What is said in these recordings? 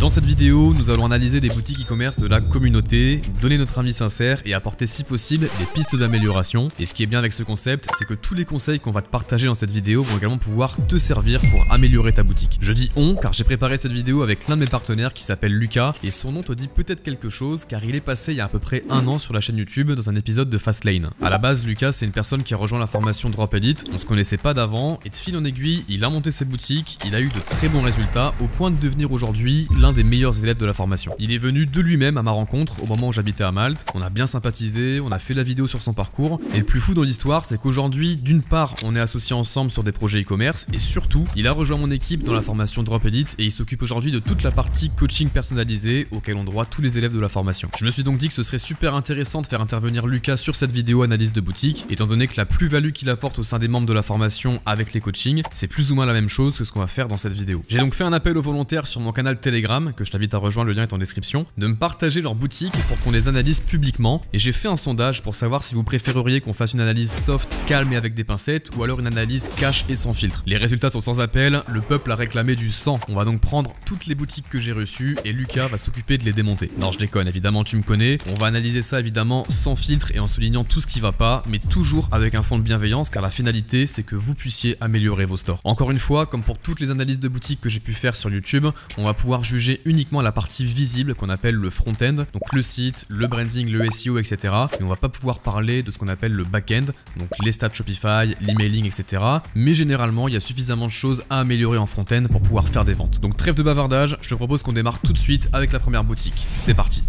Dans cette vidéo, nous allons analyser les boutiques e-commerce de la communauté, donner notre avis sincère et apporter si possible des pistes d'amélioration. Et ce qui est bien avec ce concept, c'est que tous les conseils qu'on va te partager dans cette vidéo vont également pouvoir te servir pour améliorer ta boutique. Je dis on car j'ai préparé cette vidéo avec l'un de mes partenaires qui s'appelle Lucas et son nom te dit peut-être quelque chose car il est passé il y a à peu près un an sur la chaîne YouTube dans un épisode de Fastlane. À la base, Lucas c'est une personne qui a rejoint la formation Drop Edit, on se connaissait pas d'avant et de fil en aiguille, il a monté ses boutiques, il a eu de très bons résultats au point de devenir aujourd'hui l'un des meilleurs élèves de la formation. Il est venu de lui-même à ma rencontre au moment où j'habitais à Malte, on a bien sympathisé, on a fait la vidéo sur son parcours et le plus fou dans l'histoire c'est qu'aujourd'hui d'une part on est associés ensemble sur des projets e-commerce et surtout il a rejoint mon équipe dans la formation Drop Edit et il s'occupe aujourd'hui de toute la partie coaching personnalisé auquel ont droit tous les élèves de la formation. Je me suis donc dit que ce serait super intéressant de faire intervenir Lucas sur cette vidéo analyse de boutique étant donné que la plus-value qu'il apporte au sein des membres de la formation avec les coachings c'est plus ou moins la même chose que ce qu'on va faire dans cette vidéo. J'ai donc fait un appel aux volontaires sur mon canal Telegram que je t'invite à rejoindre, le lien est en description, de me partager leurs boutiques pour qu'on les analyse publiquement et j'ai fait un sondage pour savoir si vous préféreriez qu'on fasse une analyse soft, calme et avec des pincettes ou alors une analyse cash et sans filtre. Les résultats sont sans appel, le peuple a réclamé du sang. On va donc prendre toutes les boutiques que j'ai reçues et Lucas va s'occuper de les démonter. Non je déconne, évidemment tu me connais, on va analyser ça évidemment sans filtre et en soulignant tout ce qui va pas, mais toujours avec un fond de bienveillance car la finalité c'est que vous puissiez améliorer vos stores. Encore une fois, comme pour toutes les analyses de boutiques que j'ai pu faire sur YouTube, on va pouvoir juger uniquement la partie visible qu'on appelle le front-end, donc le site, le branding, le SEO, etc. Et on va pas pouvoir parler de ce qu'on appelle le back-end, donc les stats Shopify, l'emailing, etc. Mais généralement, il y a suffisamment de choses à améliorer en front-end pour pouvoir faire des ventes. Donc trêve de bavardage, je te propose qu'on démarre tout de suite avec la première boutique. C'est parti.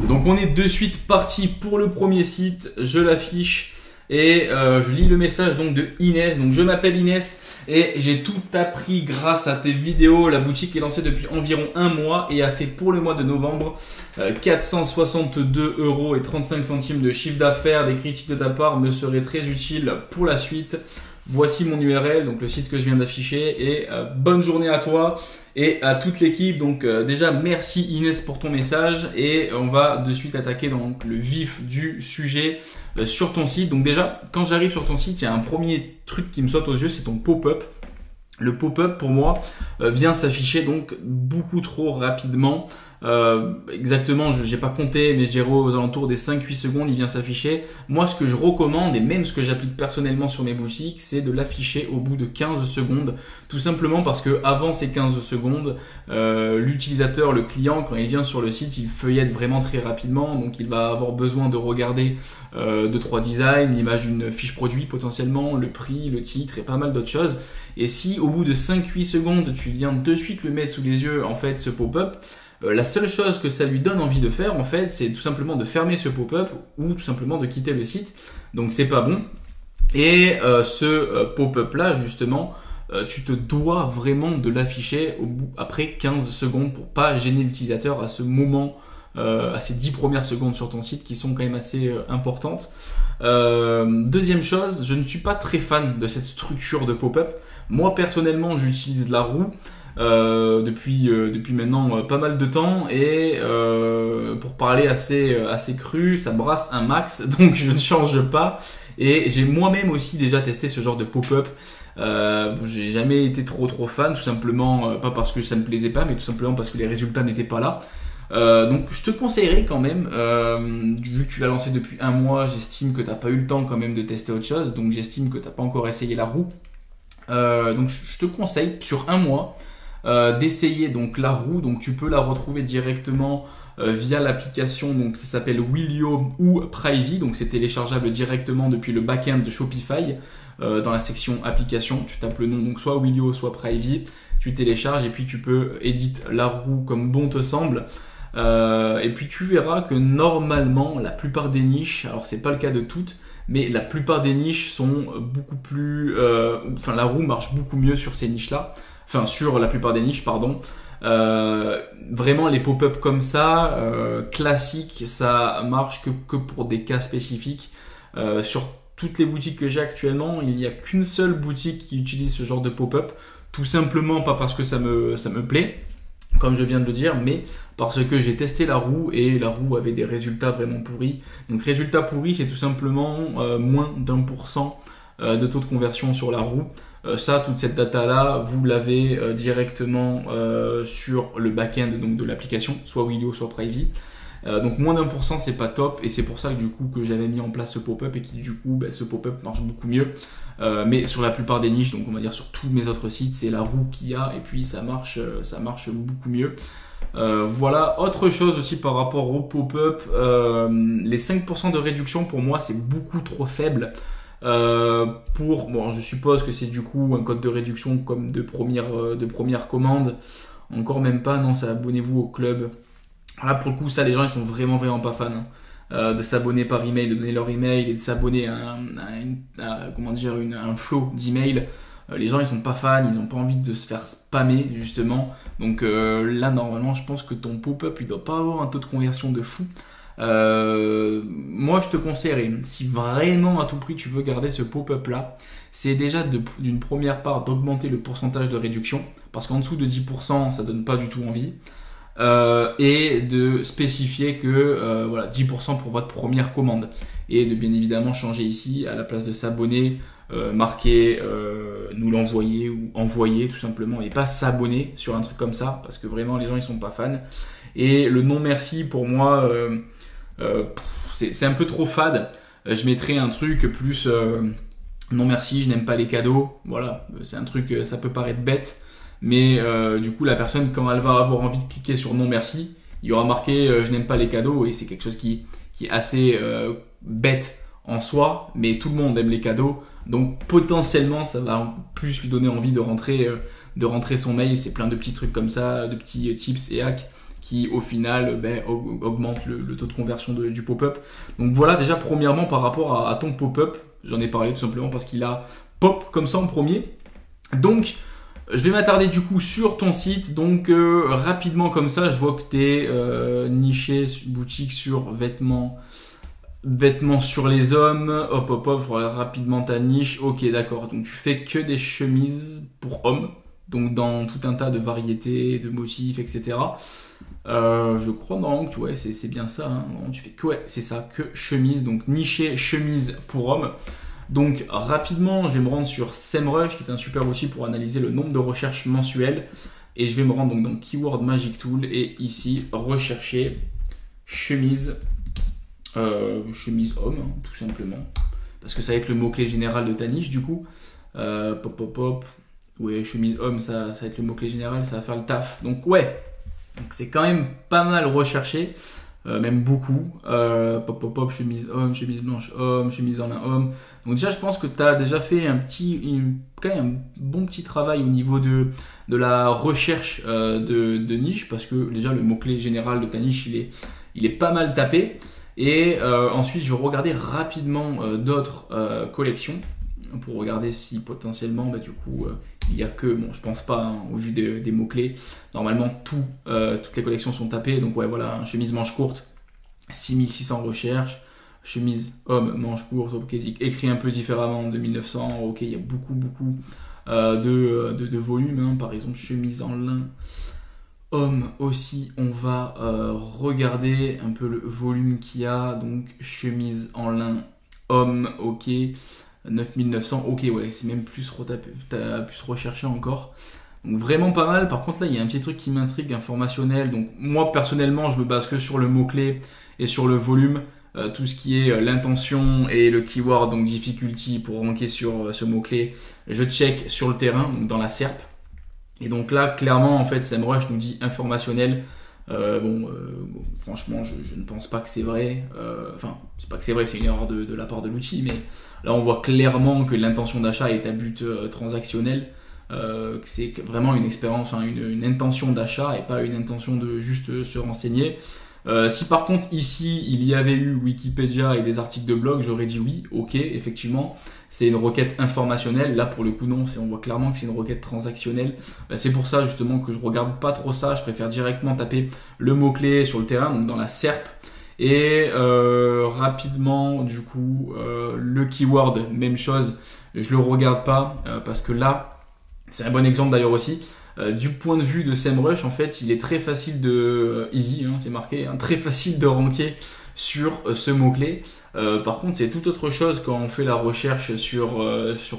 Donc on est de suite parti pour le premier site, je l'affiche. Et je lis le message donc de Inès. Donc je m'appelle Inès et j'ai tout appris grâce à tes vidéos. La boutique est lancée depuis environ un mois et a fait pour le mois de novembre 462,35 € de chiffre d'affaires. Des critiques de ta part me seraient très utiles pour la suite. Voici mon URL, donc le site que je viens d'afficher et bonne journée à toi et à toute l'équipe. Donc déjà merci Inès pour ton message et on va de suite attaquer dans le vif du sujet sur ton site. Donc déjà quand j'arrive sur ton site, il y a un premier truc qui me saute aux yeux, c'est ton pop-up. Le pop-up pour moi vient s'afficher donc beaucoup trop rapidement. Exactement, je n'ai pas compté, mais je dirais aux alentours des 5-8 secondes, il vient s'afficher. Moi, ce que je recommande, et même ce que j'applique personnellement sur mes boutiques, c'est de l'afficher au bout de 15 secondes. Tout simplement parce que avant ces 15 secondes, l'utilisateur, le client, quand il vient sur le site, il feuillette vraiment très rapidement. Donc, il va avoir besoin de regarder 2-3 designs, l'image d'une fiche produit potentiellement, le prix, le titre et pas mal d'autres choses. Et si au bout de 5-8 secondes, tu viens de suite le mettre sous les yeux, en fait, ce pop-up, la seule chose que ça lui donne envie de faire, en fait, c'est tout simplement de fermer ce pop-up ou tout simplement de quitter le site. Donc, c'est pas bon. Et ce pop-up là, justement, tu te dois vraiment de l'afficher après 15 secondes pour pas gêner l'utilisateur à ce moment, à ces 10 premières secondes sur ton site qui sont quand même assez importantes. Deuxième chose, je ne suis pas très fan de cette structure de pop-up. Moi, personnellement, j'utilise la roue. Depuis maintenant pas mal de temps et pour parler assez cru, ça brasse un max donc je ne change pas et j'ai moi-même aussi déjà testé ce genre de pop-up. J'ai jamais été trop fan, tout simplement pas parce que ça me plaisait pas mais tout simplement parce que les résultats n'étaient pas là. Donc je te conseillerais quand même, vu que tu l'as lancé depuis un mois, j'estime que tu n'as pas eu le temps quand même de tester autre chose, donc j'estime que tu n'as pas encore essayé la roue. Donc je te conseille sur un mois d'essayer donc la roue. Donc tu peux la retrouver directement via l'application, donc ça s'appelle Willio ou Privy, donc c'est téléchargeable directement depuis le back-end de Shopify. Dans la section application, tu tapes le nom, donc soit Willio soit Privy, tu télécharges et puis tu peux éditer la roue comme bon te semble. Et puis tu verras que normalement la plupart des niches, alors c'est pas le cas de toutes, mais la plupart des niches sont beaucoup plus, la roue marche beaucoup mieux sur ces niches là. Enfin, sur la plupart des niches, pardon. Vraiment, les pop-up comme ça, classiques, ça marche que pour des cas spécifiques. Sur toutes les boutiques que j'ai actuellement, il n'y a qu'une seule boutique qui utilise ce genre de pop-up. Tout simplement, pas parce que ça me plaît, comme je viens de le dire, mais parce que j'ai testé la roue et la roue avait des résultats vraiment pourris. Donc, résultats pourris, c'est tout simplement moins d'1% de taux de conversion sur la roue. Ça, toute cette data-là, vous l'avez directement sur le back-end donc de l'application, soit Wheelio, soit Privy. Donc moins d'1%, c'est pas top, et c'est pour ça que du coup que j'avais mis en place ce pop-up et qui du coup ce pop-up marche beaucoup mieux. Mais sur la plupart des niches, donc on va dire sur tous mes autres sites, c'est la roue qu'il y a, et puis ça marche beaucoup mieux. Voilà, autre chose aussi par rapport au pop-up, les 5% de réduction pour moi c'est beaucoup trop faible. Bon, je suppose que c'est du coup un code de réduction comme de première commande. Encore même pas, non, c'est abonnez-vous au club. Là pour le coup, ça les gens ils sont vraiment pas fans de s'abonner par email, de donner leur email et de s'abonner à un flow d'email. Les gens ils sont pas fans, ils ont pas envie de se faire spammer justement. Donc là normalement je pense que ton pop-up il doit pas avoir un taux de conversion de fou. Moi je te conseillerais, si vraiment à tout prix tu veux garder ce pop-up là, c'est déjà d'une première part d'augmenter le pourcentage de réduction, parce qu'en dessous de 10% ça donne pas du tout envie, et de spécifier que voilà 10% pour votre première commande, et de bien évidemment changer ici à la place de s'abonner, marquer nous l'envoyer ou envoyer tout simplement, et pas s'abonner sur un truc comme ça, parce que vraiment les gens ils sont pas fans. Et le non merci pour moi c'est un peu trop fade. Je mettrais un truc plus non merci, je n'aime pas les cadeaux. Voilà, c'est un truc, ça peut paraître bête, mais du coup la personne quand elle va avoir envie de cliquer sur non merci, il y aura marqué je n'aime pas les cadeaux, et c'est quelque chose qui est assez bête en soi, mais tout le monde aime les cadeaux, donc potentiellement ça va plus lui donner envie de rentrer son mail. C'est plein de petits trucs comme ça, de petits tips et hacks qui au final augmente le taux de conversion du pop-up. Donc voilà, déjà premièrement par rapport à ton pop-up, j'en ai parlé tout simplement parce qu'il a pop comme ça en premier. Donc je vais m'attarder du coup sur ton site. Donc rapidement comme ça, je vois que tu es niché boutique sur vêtements sur les hommes. Hop, je vois rapidement ta niche. Ok, d'accord, donc tu fais que des chemises pour hommes, donc dans tout un tas de variétés, de motifs, etc. Je crois non, que ouais, c'est bien ça, hein. Non, tu fais que ouais, c'est ça, que chemise, donc niché chemise pour hommes. Donc rapidement, je vais me rendre sur SEMrush, qui est un super outil pour analyser le nombre de recherches mensuelles, et je vais me rendre donc dans Keyword Magic Tool, et ici rechercher chemise homme, hein, tout simplement, parce que c'est avec le mot clé général de ta niche du coup. Ouais, chemise homme, ça va être le mot clé général, ça va faire le taf. Donc ouais, donc c'est quand même pas mal recherché, même beaucoup. Chemise homme, chemise blanche homme, chemise en lin homme. Donc déjà je pense que tu as déjà fait quand même un bon petit travail au niveau de la recherche de niche, parce que déjà le mot clé général de ta niche il est pas mal tapé. Et ensuite je vais regarder rapidement d'autres collections pour regarder si potentiellement du coup il y a que, bon je pense pas, hein, au vu des mots clés normalement toutes les collections sont tapées. Donc ouais voilà, hein, chemise manche courte 6600 recherches, chemise homme manche courte, ok, écrit un peu différemment de 1900, ok, il y a beaucoup de volume, hein. Par exemple chemise en lin homme aussi, on va regarder un peu le volume qu'il y a. Donc chemise en lin homme, ok, 9900, ok, ouais, c'est même plus recherché encore. Donc vraiment pas mal. Par contre là, il y a un petit truc qui m'intrigue, informationnel. Donc moi personnellement, je me base que sur le mot-clé et sur le volume. Tout ce qui est l'intention et le keyword, donc difficulty pour ranker sur ce mot-clé, je check sur le terrain, donc dans la SERP. Et donc là, clairement, en fait, SEMrush nous dit informationnel. Franchement, je ne pense pas que c'est vrai. Enfin, c'est pas que c'est vrai, c'est une erreur de la part de l'outil. Mais là, on voit clairement que l'intention d'achat est à but transactionnel. Que c'est vraiment une expérience, enfin, une intention d'achat et pas une intention de juste se renseigner. Si par contre ici il y avait eu Wikipédia et des articles de blog, j'aurais dit oui, ok, effectivement c'est une requête informationnelle. Là pour le coup non, on voit clairement que c'est une requête transactionnelle. C'est pour ça justement que je regarde pas trop ça, je préfère directement taper le mot-clé sur le terrain, donc dans la SERP, et rapidement du coup le keyword, même chose, je le regarde pas parce que là c'est un bon exemple d'ailleurs aussi. Du point de vue de SEMrush, en fait, il est très facile de easy, hein, c'est marqué, hein, très facile de ranker sur ce mot-clé. Par contre, c'est tout autre chose quand on fait la recherche sur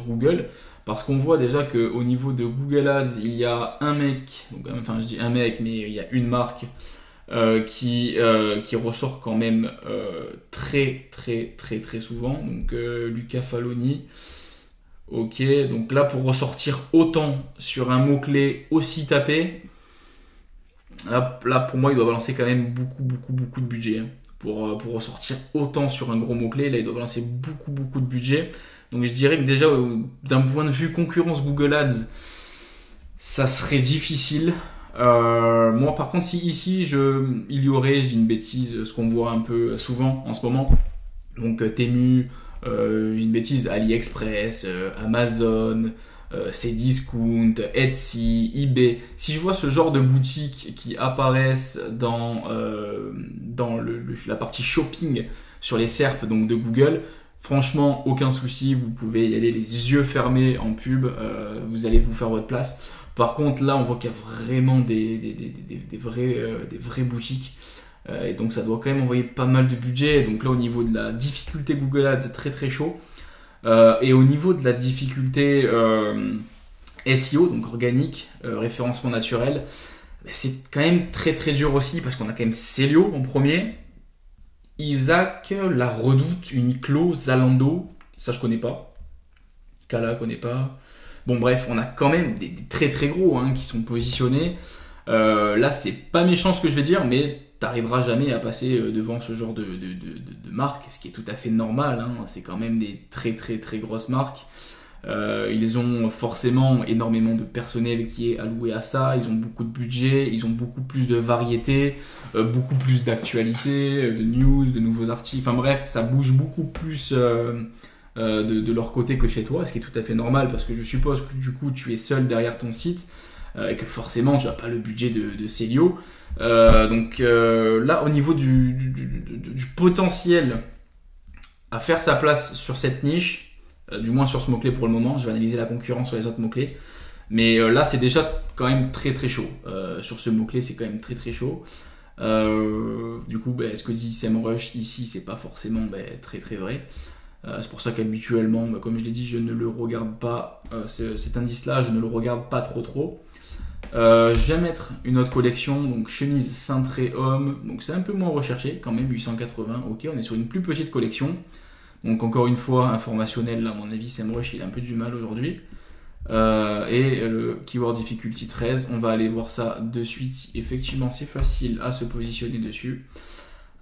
Google, parce qu'on voit déjà qu'au niveau de Google Ads, il y a un mec, enfin je dis un mec, mais il y a une marque qui ressort quand même très souvent, donc Luca Faloni. Ok, donc là pour ressortir autant sur un mot-clé aussi tapé, là pour moi il doit balancer quand même beaucoup de budget, hein. Pour ressortir autant sur un gros mot-clé, là il doit balancer beaucoup de budget. Donc je dirais que déjà d'un point de vue concurrence Google Ads, ça serait difficile. Moi par contre si ici il y aurait, j'ai une bêtise, ce qu'on voit un peu souvent en ce moment, donc Temu, une bêtise, AliExpress, Amazon, Cdiscount, Etsy, eBay. Si je vois ce genre de boutiques qui apparaissent dans la partie shopping sur les SERP donc de Google, franchement aucun souci, vous pouvez y aller les yeux fermés en pub, vous allez vous faire votre place. Par contre là on voit qu'il y a vraiment des vraies boutiques. Et donc ça doit quand même envoyer pas mal de budget. Donc là au niveau de la difficulté Google Ads c'est très chaud. Et au niveau de la difficulté SEO, donc organique, référencement naturel, c'est quand même très dur aussi, parce qu'on a quand même Célio en premier, Isaac, La Redoute, Uniqlo, Zalando, ça je connais pas, Kala connais pas. Bon bref, on a quand même des très gros hein, qui sont positionnés. Là c'est pas méchant ce que je vais dire, mais t'arriveras jamais à passer devant ce genre de marque, ce qui est tout à fait normal, hein. C'est quand même des très grosses marques. Ils ont forcément énormément de personnel qui est alloué à ça, ils ont beaucoup de budget, ils ont beaucoup plus de variété, beaucoup plus d'actualité, de news, de nouveaux articles, enfin bref, ça bouge beaucoup plus de leur côté que chez toi, ce qui est tout à fait normal, parce que je suppose que du coup tu es seul derrière ton site, et que forcément tu n'as pas le budget de Célio. Donc là au niveau du potentiel à faire sa place sur cette niche, du moins sur ce mot-clé pour le moment, je vais analyser la concurrence sur les autres mots-clés, mais là c'est déjà quand même très chaud, sur ce mot-clé c'est quand même très chaud. Du coup ce que dit SEMrush ici c'est pas forcément très vrai. C'est pour ça qu'habituellement, comme je l'ai dit, je ne le regarde pas, cet indice là je ne le regarde pas trop. Je vais mettre une autre collection, donc chemise cintrée homme, donc c'est un peu moins recherché quand même, 880, ok, on est sur une plus petite collection, donc encore une fois informationnel, là à mon avis SEMrush il a un peu du mal aujourd'hui, et le keyword difficulty 13, on va aller voir ça de suite si effectivement c'est facile à se positionner dessus.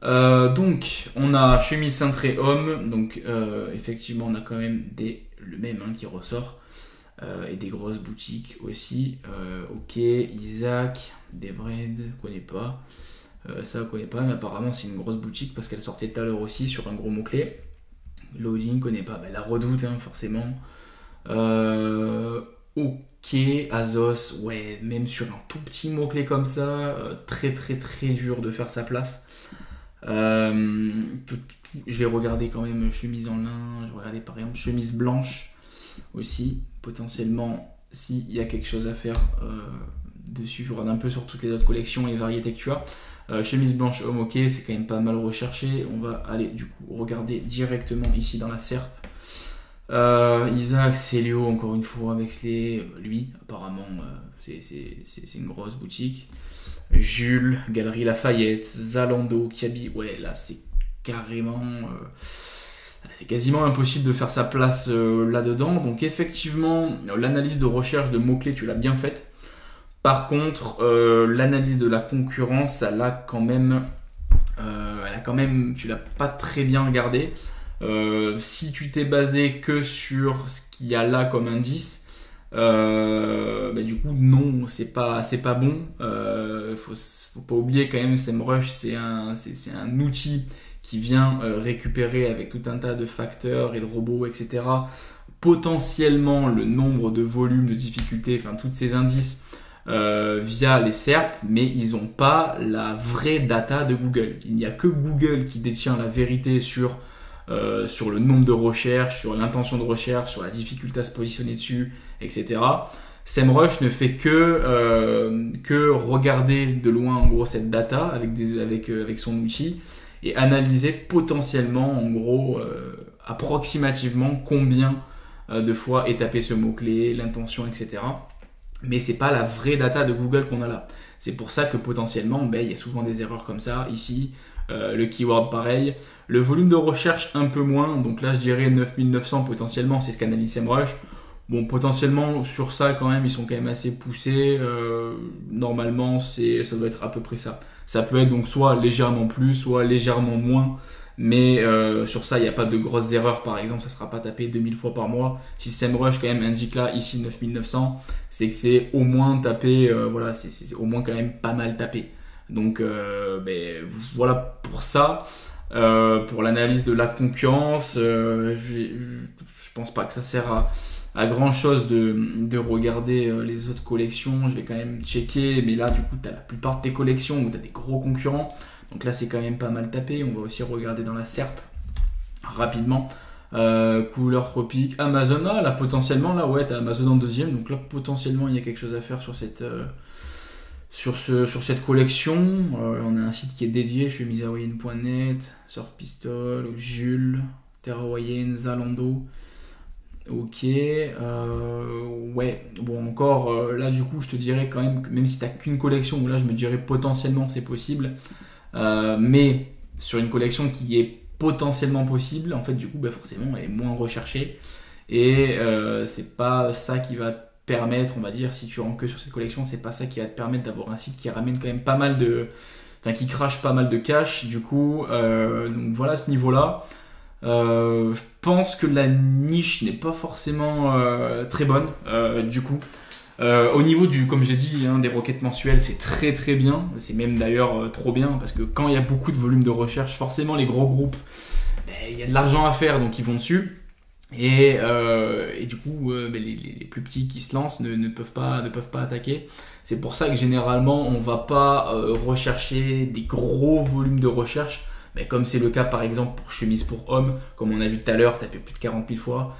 Donc on a chemise cintrée homme, donc effectivement on a quand même le même hein, qui ressort. Et des grosses boutiques aussi. Ok, Isaac, Devred, connais pas. Ça, connais pas, mais apparemment c'est une grosse boutique parce qu'elle sortait tout à l'heure aussi sur un gros mot-clé. Loading, connais pas. La Redoute, hein, forcément. Ok, Azos, ouais, même sur un tout petit mot-clé comme ça, très dur de faire sa place. Je vais regarder quand même chemise en lin, je vais regarder par exemple chemise blanche aussi, potentiellement s'il y a quelque chose à faire dessus. Je regarde un peu sur toutes les autres collections et les variétés que tu as. Chemise blanche homme, ok, c'est quand même pas mal recherché. On va aller du coup regarder directement ici dans la SERP. Isaac, Célio, encore une fois avec lui apparemment c'est une grosse boutique. Jules, Galerie Lafayette, Zalando, Kiabi, ouais là c'est carrément c'est quasiment impossible de faire sa place là-dedans. Donc effectivement, l'analyse de recherche de mots-clés, tu l'as bien faite. Par contre, l'analyse de la concurrence, quand même, tu l'as pas très bien regardée. Si tu t'es basé que sur ce qu'il y a là comme indice, du coup non, c'est pas bon. Faut pas oublier quand même, SEMrush c'est un outil qui vient récupérer avec tout un tas de facteurs et de robots, etc., potentiellement le nombre de volumes, de difficultés, enfin tous ces indices via les SERP, mais ils n'ont pas la vraie data de Google. Il n'y a que Google qui détient la vérité sur le nombre de recherches, sur l'intention de recherche, sur la difficulté à se positionner dessus, etc. SEMrush ne fait que regarder de loin en gros cette data avec son outil et analyser potentiellement, en gros, approximativement combien de fois est tapé ce mot-clé, l'intention, etc. Mais c'est pas la vraie data de Google qu'on a là. C'est pour ça que potentiellement, il y a souvent des erreurs comme ça. Ici, le keyword pareil. Le volume de recherche un peu moins. Donc là, je dirais 9900 potentiellement, c'est ce qu'analyse SEMrush. Bon, potentiellement, sur ça, quand même, ils sont quand même assez poussés. Normalement, ça doit être à peu près ça. Ça peut être donc soit légèrement plus, soit légèrement moins. Mais sur ça, il n'y a pas de grosses erreurs. Par exemple, ça ne sera pas tapé 2000 fois par mois. Si SEMrush quand même indique là, ici 9900, c'est que c'est au moins tapé, voilà, c'est au moins quand même pas mal tapé. Donc voilà pour ça. Pour l'analyse de la concurrence, je pense pas que ça sert à grand chose de regarder les autres collections. Je vais quand même checker, mais là du coup tu as la plupart de tes collections où tu as des gros concurrents. Donc là c'est quand même pas mal tapé. On va aussi regarder dans la SERP rapidement. Couleur tropique, Amazon, là potentiellement, là ouais, t'as Amazon en deuxième. Donc là potentiellement il y a quelque chose à faire sur cette collection. On a un site qui est dédié, chemisehawaïenne.net, Surf Pistol, Jules, Terra Hawaïenne, Zalando. Ok, ouais, bon encore, là du coup je te dirais quand même si t'as qu'une collection, là je me dirais potentiellement c'est possible, mais sur une collection qui est potentiellement possible, en fait du coup forcément elle est moins recherchée, et c'est pas ça qui va te permettre, on va dire, si tu rentres que sur cette collection, c'est pas ça qui va te permettre d'avoir un site qui ramène quand même pas mal qui crache pas mal de cash, du coup, donc voilà ce niveau-là. Je pense que la niche n'est pas forcément très bonne, du coup. Au niveau comme j'ai dit, des requêtes mensuelles, c'est très très bien. C'est même d'ailleurs trop bien parce que quand il y a beaucoup de volume de recherche, forcément les gros groupes, il y a de l'argent à faire, donc ils vont dessus. Et du coup, les plus petits qui se lancent ne peuvent pas attaquer. C'est pour ça que généralement, on va pas rechercher des gros volumes de recherche. Mais comme c'est le cas par exemple pour chemise pour homme, comme on a vu tout à l'heure, tapé plus de 40 000 fois,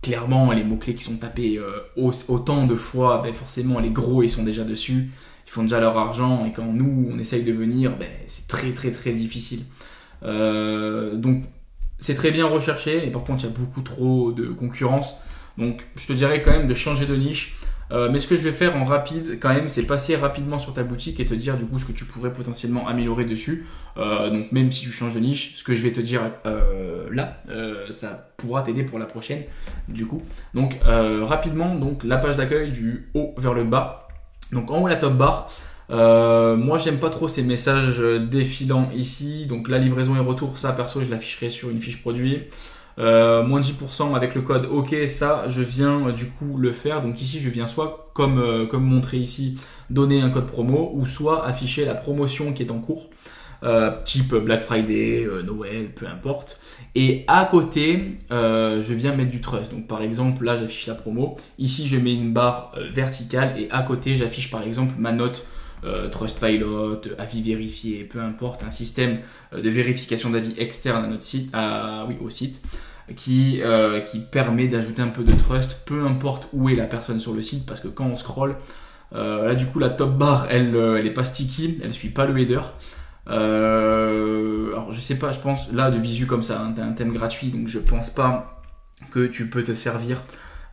clairement les mots-clés qui sont tapés autant de fois, forcément les gros ils sont déjà dessus, ils font déjà leur argent, et quand nous on essaye de venir, c'est très très très difficile. Donc c'est très bien recherché, et par contre il y a beaucoup trop de concurrence, donc je te dirais quand même de changer de niche. Mais ce que je vais faire en rapide quand même, c'est passer rapidement sur ta boutique et te dire du coup ce que tu pourrais potentiellement améliorer dessus. Donc même si tu changes de niche, ce que je vais te dire là, ça pourra t'aider pour la prochaine du coup. Donc rapidement, donc la page d'accueil du haut vers le bas. Donc en haut la top bar. Moi j'aime pas trop ces messages défilants ici. Donc la livraison et retour, ça perso je l'afficherai sur une fiche produit. Moins 10% avec le code OK, ça je viens du coup le faire. Donc ici je viens soit comme montré ici, donner un code promo, ou soit afficher la promotion qui est en cours, type Black Friday, Noël, peu importe. Et à côté je viens mettre du trust. Donc par exemple là j'affiche la promo, ici je mets une barre verticale, et à côté j'affiche par exemple ma note Trustpilot, avis vérifié, peu importe, un système de vérification d'avis externe à notre site, au site, qui permet d'ajouter un peu de trust, peu importe où est la personne sur le site, parce que quand on scrolle, là du coup la top bar elle est pas sticky, elle suit pas le header. Alors je sais pas, je pense là de visu comme ça, t'as un thème gratuit, donc je pense pas que tu peux te servir,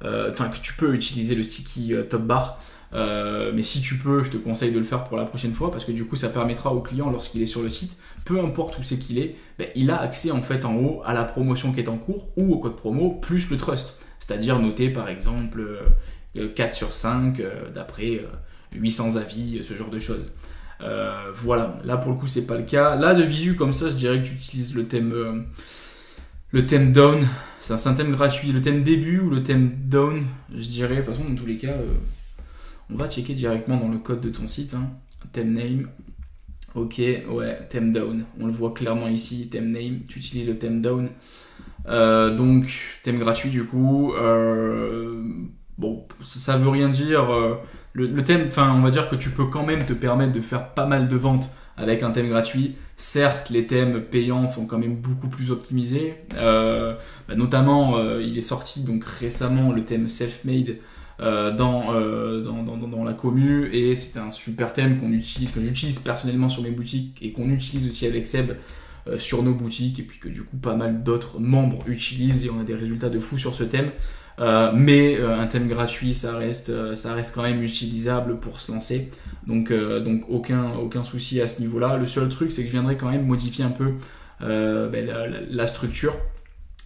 que tu peux utiliser le sticky top bar. Mais si tu peux, je te conseille de le faire pour la prochaine fois, parce que du coup ça permettra au client, lorsqu'il est sur le site, peu importe où c'est qu'il est, il a accès en fait en haut à la promotion qui est en cours, ou au code promo plus le trust, c'est-à-dire noter par exemple 4 sur 5 d'après 800 avis, ce genre de choses. Voilà, là pour le coup c'est pas le cas. Là de visu comme ça, je dirais que tu utilises le thème down, c'est un thème gratuit, le thème début ou le thème down, je dirais. De toute façon dans tous les cas on va checker directement dans le code de ton site, theme name. Ok, ouais, theme down. On le voit clairement ici, theme name. Tu utilises le theme down. Donc, thème gratuit du coup. Bon, ça veut rien dire. Le thème, on va dire que tu peux quand même te permettre de faire pas mal de ventes avec un thème gratuit. Certes, les thèmes payants sont quand même beaucoup plus optimisés. Notamment, il est sorti donc récemment le thème self-made. dans la commu, et c'est un super thème que j'utilise personnellement sur mes boutiques et qu'on utilise aussi avec Seb sur nos boutiques, et puis que du coup pas mal d'autres membres utilisent, et on a des résultats de fou sur ce thème. Mais un thème gratuit, ça reste quand même utilisable pour se lancer, donc aucun souci à ce niveau-là. Le seul truc, c'est que je viendrai quand même modifier un peu la structure.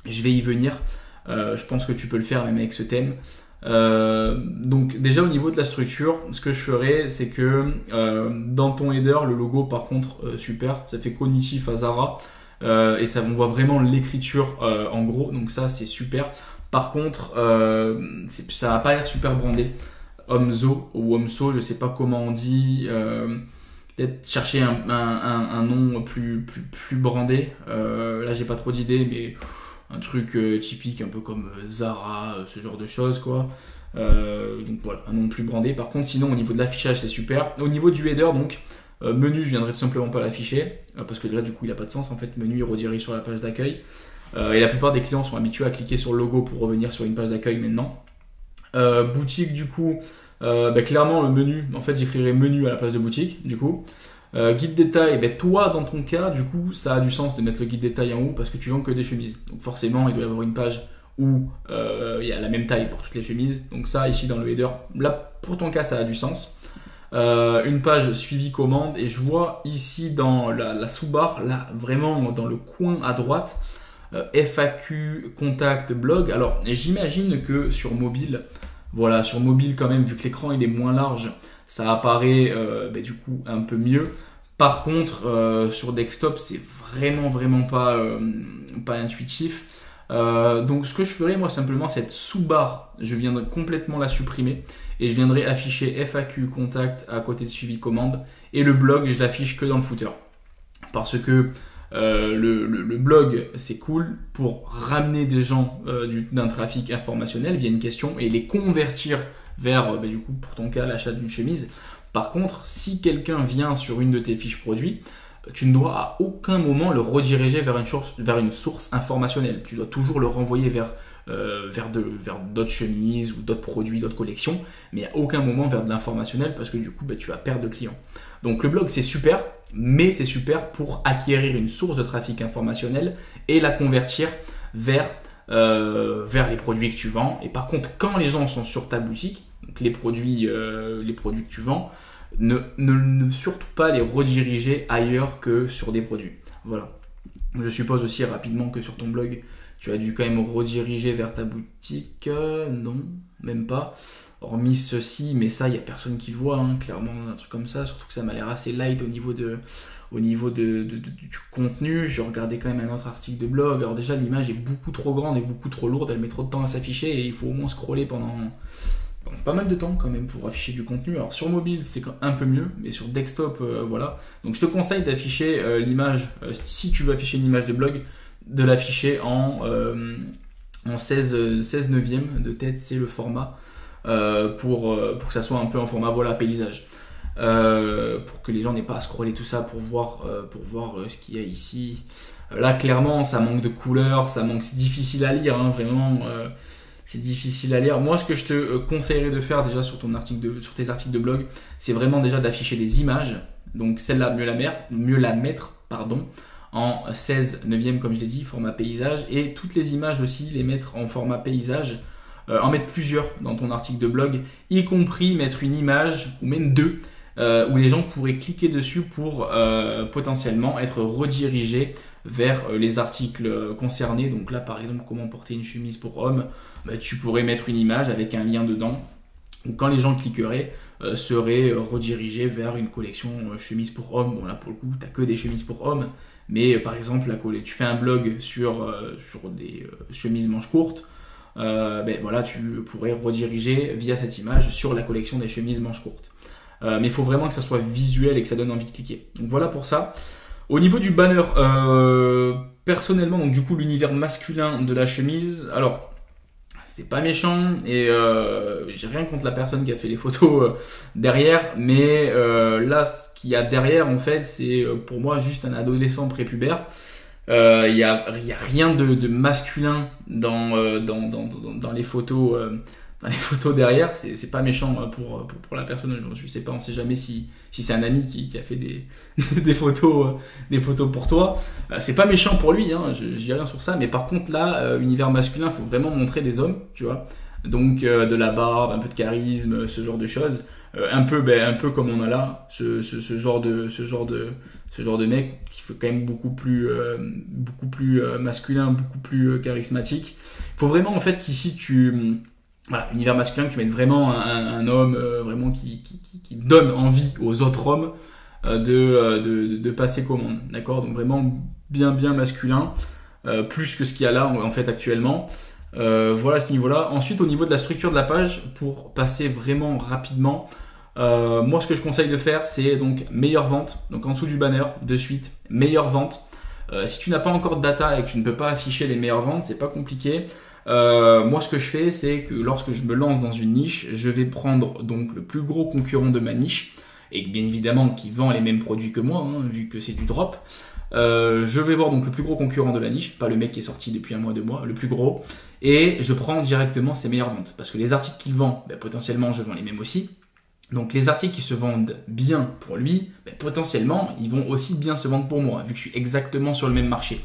Je vais y venir. Je pense que tu peux le faire même avec ce thème. Donc déjà au niveau de la structure, ce que je ferai, c'est que dans ton header, le logo par contre super, ça fait cognitif à Zara, et ça, on voit vraiment l'écriture en gros, donc ça c'est super. Par contre, ça va pas l'air super brandé. Omzo ou Omso, je sais pas comment on dit. Peut-être chercher un nom plus brandé. Là, j'ai pas trop d'idées, mais un truc typique, un peu comme Zara, ce genre de choses, quoi. Donc voilà, un nom plus brandé. Par contre, sinon, au niveau de l'affichage, c'est super. Au niveau du header, donc, menu, je viendrai tout simplement pas l'afficher, parce que là, du coup, il a pas de sens. En fait, menu, il redirige sur la page d'accueil. Et la plupart des clients sont habitués à cliquer sur le logo pour revenir sur une page d'accueil maintenant. Boutique, du coup, clairement le menu, en fait j'écrirai menu à la place de boutique, du coup. Guide détail, toi dans ton cas, du coup, ça a du sens de mettre le guide détail en haut parce que tu vends que des chemises. Donc forcément, il doit y avoir une page où il y a la même taille pour toutes les chemises. Donc ça, ici dans le header, là pour ton cas, ça a du sens. Une page suivi commande, et je vois ici dans la sous-barre, là vraiment dans le coin à droite, FAQ, contact, blog. Alors j'imagine que sur mobile, voilà, sur mobile quand même, vu que l'écran il est moins large, ça apparaît du coup un peu mieux. Par contre, sur desktop, c'est vraiment pas intuitif. Donc ce que je ferai moi simplement, cette sous-barre, je viendrai complètement la supprimer et je viendrai afficher FAQ, contact à côté de suivi commande, et le blog, je l'affiche que dans le footer. Parce que le blog, c'est cool pour ramener des gens d'un trafic informationnel via une question et les convertir vers, du coup, pour ton cas, l'achat d'une chemise. Par contre, si quelqu'un vient sur une de tes fiches produits, tu ne dois à aucun moment le rediriger vers une source informationnelle. Tu dois toujours le renvoyer vers d'autres chemises ou d'autres produits, d'autres collections, mais à aucun moment vers de l'informationnel, parce que du coup, tu vas perdre de clients. Donc le blog, c'est super, mais c'est super pour acquérir une source de trafic informationnel et la convertir vers les produits que tu vends. Et par contre, quand les gens sont sur ta boutique, donc les produits que tu vends, ne surtout pas les rediriger ailleurs que sur des produits. Voilà. Je suppose aussi rapidement que sur ton blog, tu as dû quand même rediriger vers ta boutique. Non, même pas. Hormis ceci, mais ça, il n'y a personne qui le voit, hein, clairement, un truc comme ça. Surtout que ça m'a l'air assez light au niveau du contenu. J'ai regardé quand même un autre article de blog. Alors déjà, l'image est beaucoup trop grande et beaucoup trop lourde. Elle met trop de temps à s'afficher et il faut au moins scroller pendant pas mal de temps quand même pour afficher du contenu. Alors sur mobile, c'est un peu mieux, mais sur desktop, voilà. Donc je te conseille d'afficher l'image, si tu veux afficher une image de blog, de l'afficher en 16 neuvième de tête, c'est le format, pour que ça soit un peu en format paysage, pour que les gens n'aient pas à scroller tout ça pour voir ce qu'il y a ici. Là clairement ça manque de couleurs, c'est difficile à lire, hein, vraiment, c'est difficile à lire. Moi ce que je te conseillerais de faire déjà sur tes articles de blog, c'est vraiment déjà d'afficher des images, donc celle-là mieux la mettre en 16 neuvième comme je l'ai dit, format paysage, et toutes les images aussi les mettre en format paysage, en mettre plusieurs dans ton article de blog, y compris mettre une image ou même deux où les gens pourraient cliquer dessus pour potentiellement être redirigés vers les articles concernés. Donc là par exemple, comment porter une chemise pour homme, tu pourrais mettre une image avec un lien dedans, où quand les gens cliqueraient, seraient redirigés vers une collection chemise pour homme. Bon là pour le coup tu n'as que des chemises pour hommes, mais par exemple tu fais un blog sur des chemises manches courtes, voilà, tu pourrais rediriger via cette image sur la collection des chemises manches courtes. Mais il faut vraiment que ça soit visuel et que ça donne envie de cliquer. Donc voilà pour ça. Au niveau du banner, personnellement, donc du coup l'univers masculin de la chemise, alors c'est pas méchant et j'ai rien contre la personne qui a fait les photos derrière, mais là ce qu'il y a derrière en fait, c'est pour moi juste un adolescent prépubère. Il y a rien de masculin dans les photos les photos derrière, c'est pas méchant pour la personne. Je sais pas, on sait jamais si c'est un ami qui a fait des photos pour toi. C'est pas méchant pour lui, hein, je dis rien sur ça, mais par contre là, univers masculin, faut vraiment montrer des hommes, tu vois. Donc de la barbe, un peu de charisme, ce genre de choses. Un peu comme on a là, ce genre de mec qui fait quand même beaucoup plus masculin, beaucoup plus charismatique. Il faut vraiment en fait qu'ici voilà, univers masculin, que tu mettes vraiment un homme vraiment qui donne envie aux autres hommes de passer commande, d'accord? Donc vraiment bien masculin, plus que ce qu'il y a là en fait actuellement. Voilà à ce niveau-là. Ensuite, au niveau de la structure de la page, pour passer vraiment rapidement, moi ce que je conseille de faire, c'est donc meilleure vente, donc en dessous du banner de suite, meilleure vente. Si tu n'as pas encore de data et que tu ne peux pas afficher les meilleures ventes, c'est pas compliqué. Moi ce que je fais, c'est que lorsque je me lance dans une niche, je vais prendre donc le plus gros concurrent de ma niche, et bien évidemment qui vend les mêmes produits que moi, hein, vu que c'est du drop. Je vais voir donc le plus gros concurrent de la niche, pas le mec qui est sorti depuis 1 mois, 2 mois, le plus gros, et je prends directement ses meilleures ventes, parce que les articles qu'il vend, potentiellement je vends les mêmes aussi. Donc les articles qui se vendent bien pour lui, potentiellement ils vont aussi bien se vendre pour moi, vu que je suis exactement sur le même marché.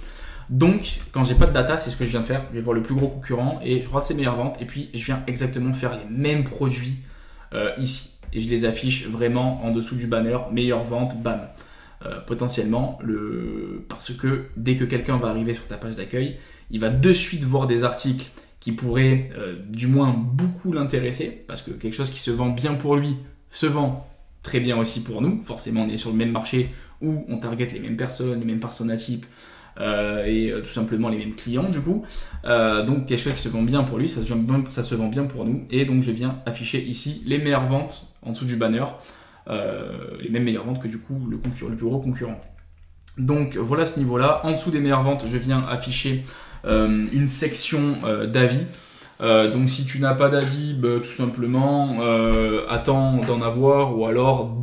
Donc quand j'ai pas de data, c'est ce que je viens de faire, je vais voir le plus gros concurrent et je regarde ses meilleures ventes, et puis je viens exactement faire les mêmes produits ici, et je les affiche vraiment en dessous du banner, meilleure vente, bam. Potentiellement, parce que dès que quelqu'un va arriver sur ta page d'accueil, il va de suite voir des articles qui pourraient du moins beaucoup l'intéresser, parce que quelque chose qui se vend bien pour lui se vend très bien aussi pour nous. Forcément, on est sur le même marché où on target les mêmes personnes, les mêmes persona types et tout simplement les mêmes clients du coup. Donc quelque chose qui se vend bien pour lui, ça se vend bien pour nous, et donc je viens afficher ici les meilleures ventes en dessous du banner. Les mêmes meilleures ventes que du coup le plus gros concurrent. Donc voilà à ce niveau-là. En dessous des meilleures ventes, je viens afficher une section d'avis. Donc si tu n'as pas d'avis, tout simplement attends d'en avoir, ou alors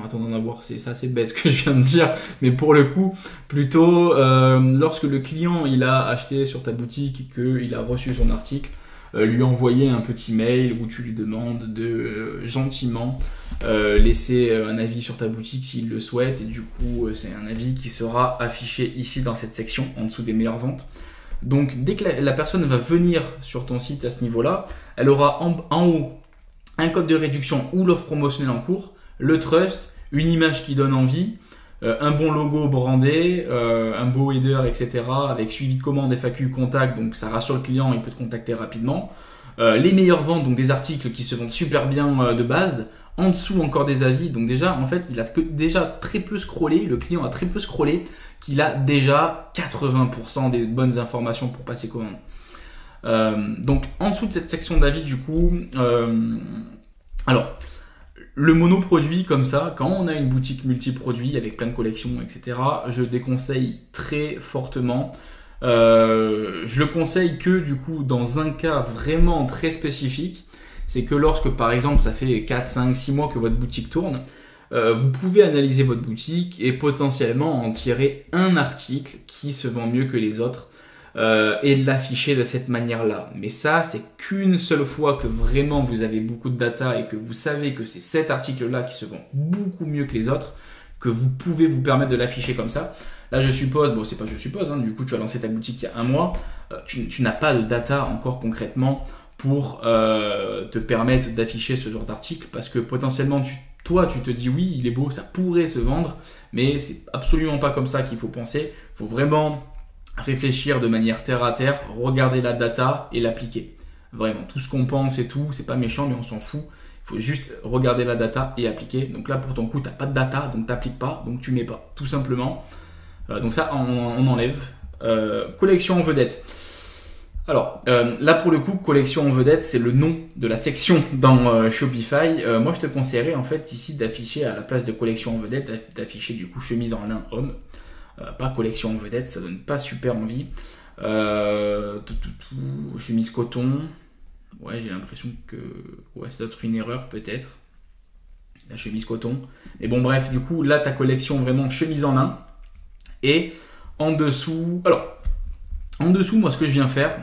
attends d'en avoir, c'est assez bête ce que je viens de dire, mais pour le coup, plutôt lorsque le client il a acheté sur ta boutique et qu'il a reçu son article, lui envoyer un petit mail où tu lui demandes de gentiment laisser un avis sur ta boutique s'il le souhaite, et du coup c'est un avis qui sera affiché ici dans cette section en dessous des meilleures ventes. Donc dès que la personne va venir sur ton site à ce niveau-là, elle aura en haut un code de réduction ou l'offre promotionnelle en cours, le trust, une image qui donne envie, un bon logo brandé, un beau header, etc. avec suivi de commande, FAQ, contact, donc ça rassure le client, il peut te contacter rapidement. Les meilleures ventes, donc des articles qui se vendent super bien de base. En dessous encore des avis, donc déjà en fait il a déjà très peu scrollé, le client a très peu scrollé, qu'il a déjà 80% des bonnes informations pour passer commande. Donc en dessous de cette section d'avis du coup, alors le monoproduit comme ça, quand on a une boutique multiproduit avec plein de collections, etc., je déconseille très fortement. Je le conseille que du coup dans un cas vraiment très spécifique, c'est que lorsque par exemple ça fait 4, 5, 6 mois que votre boutique tourne, vous pouvez analyser votre boutique et potentiellement en tirer un article qui se vend mieux que les autres et l'afficher de cette manière-là. Mais ça, c'est qu'une seule fois que vraiment vous avez beaucoup de data et que vous savez que c'est cet article-là qui se vend beaucoup mieux que les autres, que vous pouvez vous permettre de l'afficher comme ça. Là, je suppose, bon, c'est pas je suppose, hein, du coup, tu as lancé ta boutique il y a 1 mois, tu n'as pas de data encore concrètement pour te permettre d'afficher ce genre d'article, parce que potentiellement, toi, tu te dis oui, il est beau, ça pourrait se vendre, mais c'est absolument pas comme ça qu'il faut penser. Il faut vraiment réfléchir de manière terre à terre, regarder la data et l'appliquer. Vraiment, tout ce qu'on pense et tout, c'est pas méchant, mais on s'en fout. Il faut juste regarder la data et appliquer. Donc là, pour ton coup, tu n'as pas de data, donc tu n'appliques pas, donc tu mets pas, tout simplement. Donc ça, on enlève. Collection en vedette. Alors, là pour le coup, collection en vedette, c'est le nom de la section dans Shopify. Moi, je te conseillerais en fait ici d'afficher à la place de collection en vedette, d'afficher du coup chemise en lin homme. Pas collection en vedette, ça donne pas super envie. Chemise coton. Ouais, j'ai l'impression que ouais, c'est peut-être une erreur peut-être. La chemise coton. Mais bon, bref, du coup, là, ta collection vraiment chemise en lin. Et en dessous, alors, en dessous, moi, ce que je viens faire,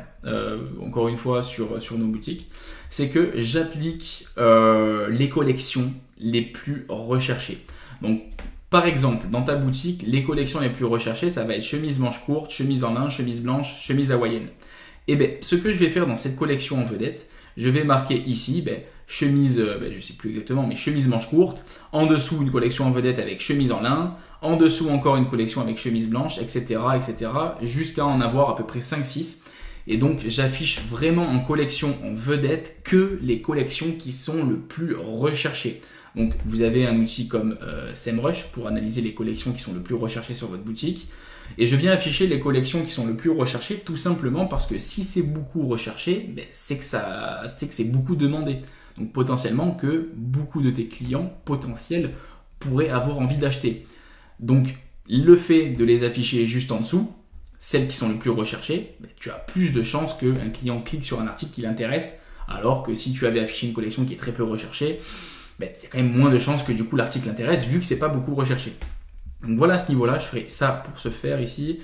encore une fois sur nos boutiques, c'est que j'applique les collections les plus recherchées. Donc par exemple, dans ta boutique, les collections les plus recherchées, ça va être chemise manche courte, chemise en lin, chemise blanche, chemise hawaïenne. Et bien, ce que je vais faire dans cette collection en vedette, je vais marquer ici, chemise, je ne sais plus exactement, mais chemise manche courte, en dessous une collection en vedette avec chemise en lin, en dessous encore une collection avec chemise blanche, etc., jusqu'à en avoir à peu près 5-6. Et donc, j'affiche vraiment en collection en vedette que les collections qui sont le plus recherchées. Donc, vous avez un outil comme SEMrush pour analyser les collections qui sont le plus recherchées sur votre boutique. Et je viens afficher les collections qui sont le plus recherchées tout simplement parce que si c'est beaucoup recherché, c'est que c'est beaucoup demandé. Donc, potentiellement que beaucoup de tes clients potentiels pourraient avoir envie d'acheter. Donc, le fait de les afficher juste en dessous, celles qui sont les plus recherchées, tu as plus de chances qu'un client clique sur un article qui l'intéresse, alors que si tu avais affiché une collection qui est très peu recherchée, il y a quand même moins de chances que du coup l'article l'intéresse vu que c'est pas beaucoup recherché. Donc voilà, à ce niveau-là, je ferai ça pour ce faire ici.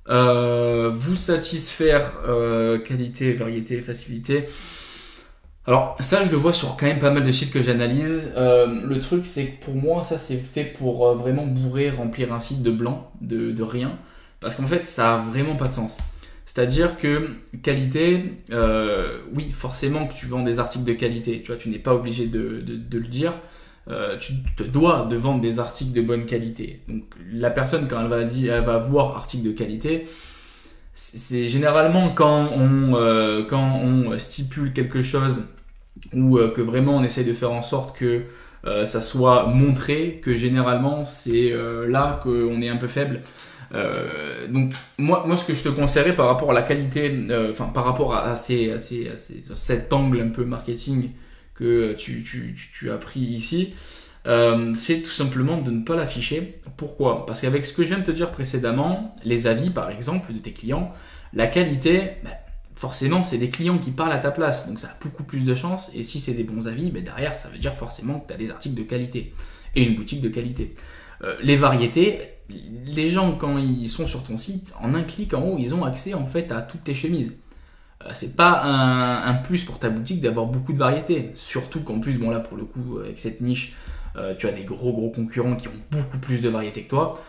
Vous satisfaire, qualité, variété, facilité. Alors ça, je le vois sur quand même pas mal de sites que j'analyse. Le truc, c'est que pour moi, ça c'est fait pour vraiment bourrer, remplir un site de blanc, de rien. Parce qu'en fait, ça a vraiment pas de sens. C'est-à-dire que qualité, oui, forcément que tu vends des articles de qualité. Tu vois, tu n'es pas obligé de le dire. Tu te dois de vendre des articles de bonne qualité. Donc la personne, quand elle va voir article de qualité, c'est généralement quand on stipule quelque chose ou que vraiment on essaye de faire en sorte que ça soit montré, que généralement c'est là qu'on est un peu faible. Donc moi ce que je te conseillerais par rapport à la qualité, par rapport à cet angle un peu marketing que tu as pris ici, c'est tout simplement de ne pas l'afficher. Pourquoi ? Parce qu'avec ce que je viens de te dire précédemment, les avis par exemple de tes clients, la qualité, forcément c'est des clients qui parlent à ta place, donc ça a beaucoup plus de chances, et si c'est des bons avis, derrière ça veut dire forcément que tu as des articles de qualité et une boutique de qualité. Les variétés, les gens quand ils sont sur ton site, en un clic en haut, ils ont accès en fait à toutes tes chemises. C'est pas un plus pour ta boutique d'avoir beaucoup de variétés, surtout qu'en plus, bon là pour le coup avec cette niche, tu as des gros concurrents qui ont beaucoup plus de variétés que toi,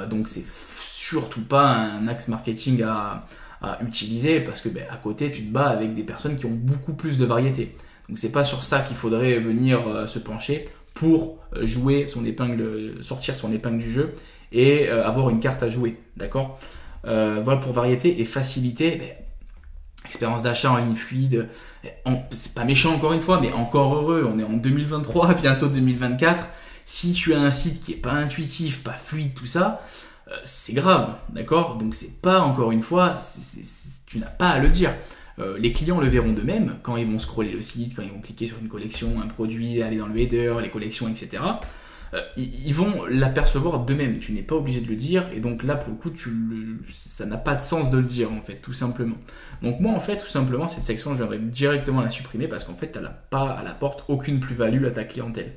donc c'est surtout pas un axe marketing à utiliser parce que à côté tu te bats avec des personnes qui ont beaucoup plus de variétés. Donc c'est pas sur ça qu'il faudrait venir se pencher pour sortir son épingle du jeu et avoir une carte à jouer, d'accord ? Voilà pour variété et facilité. Expérience d'achat en ligne fluide, c'est pas méchant encore une fois, mais encore heureux, on est en 2023, bientôt 2024. Si tu as un site qui est pas intuitif, pas fluide, tout ça, c'est grave, d'accord ? Donc c'est pas, encore une fois, tu n'as pas à le dire. Les clients le verront d'eux-mêmes quand ils vont scroller le site, quand ils vont cliquer sur une collection, un produit, aller dans le header, les collections, etc. Ils vont l'apercevoir d'eux-mêmes. Tu n'es pas obligé de le dire, et donc là, pour le coup, ça n'a pas de sens de le dire, en fait, tout simplement. Donc moi, en fait, tout simplement, cette section, je viendrai directement la supprimer parce qu'en fait, elle apporte aucune plus-value à ta clientèle.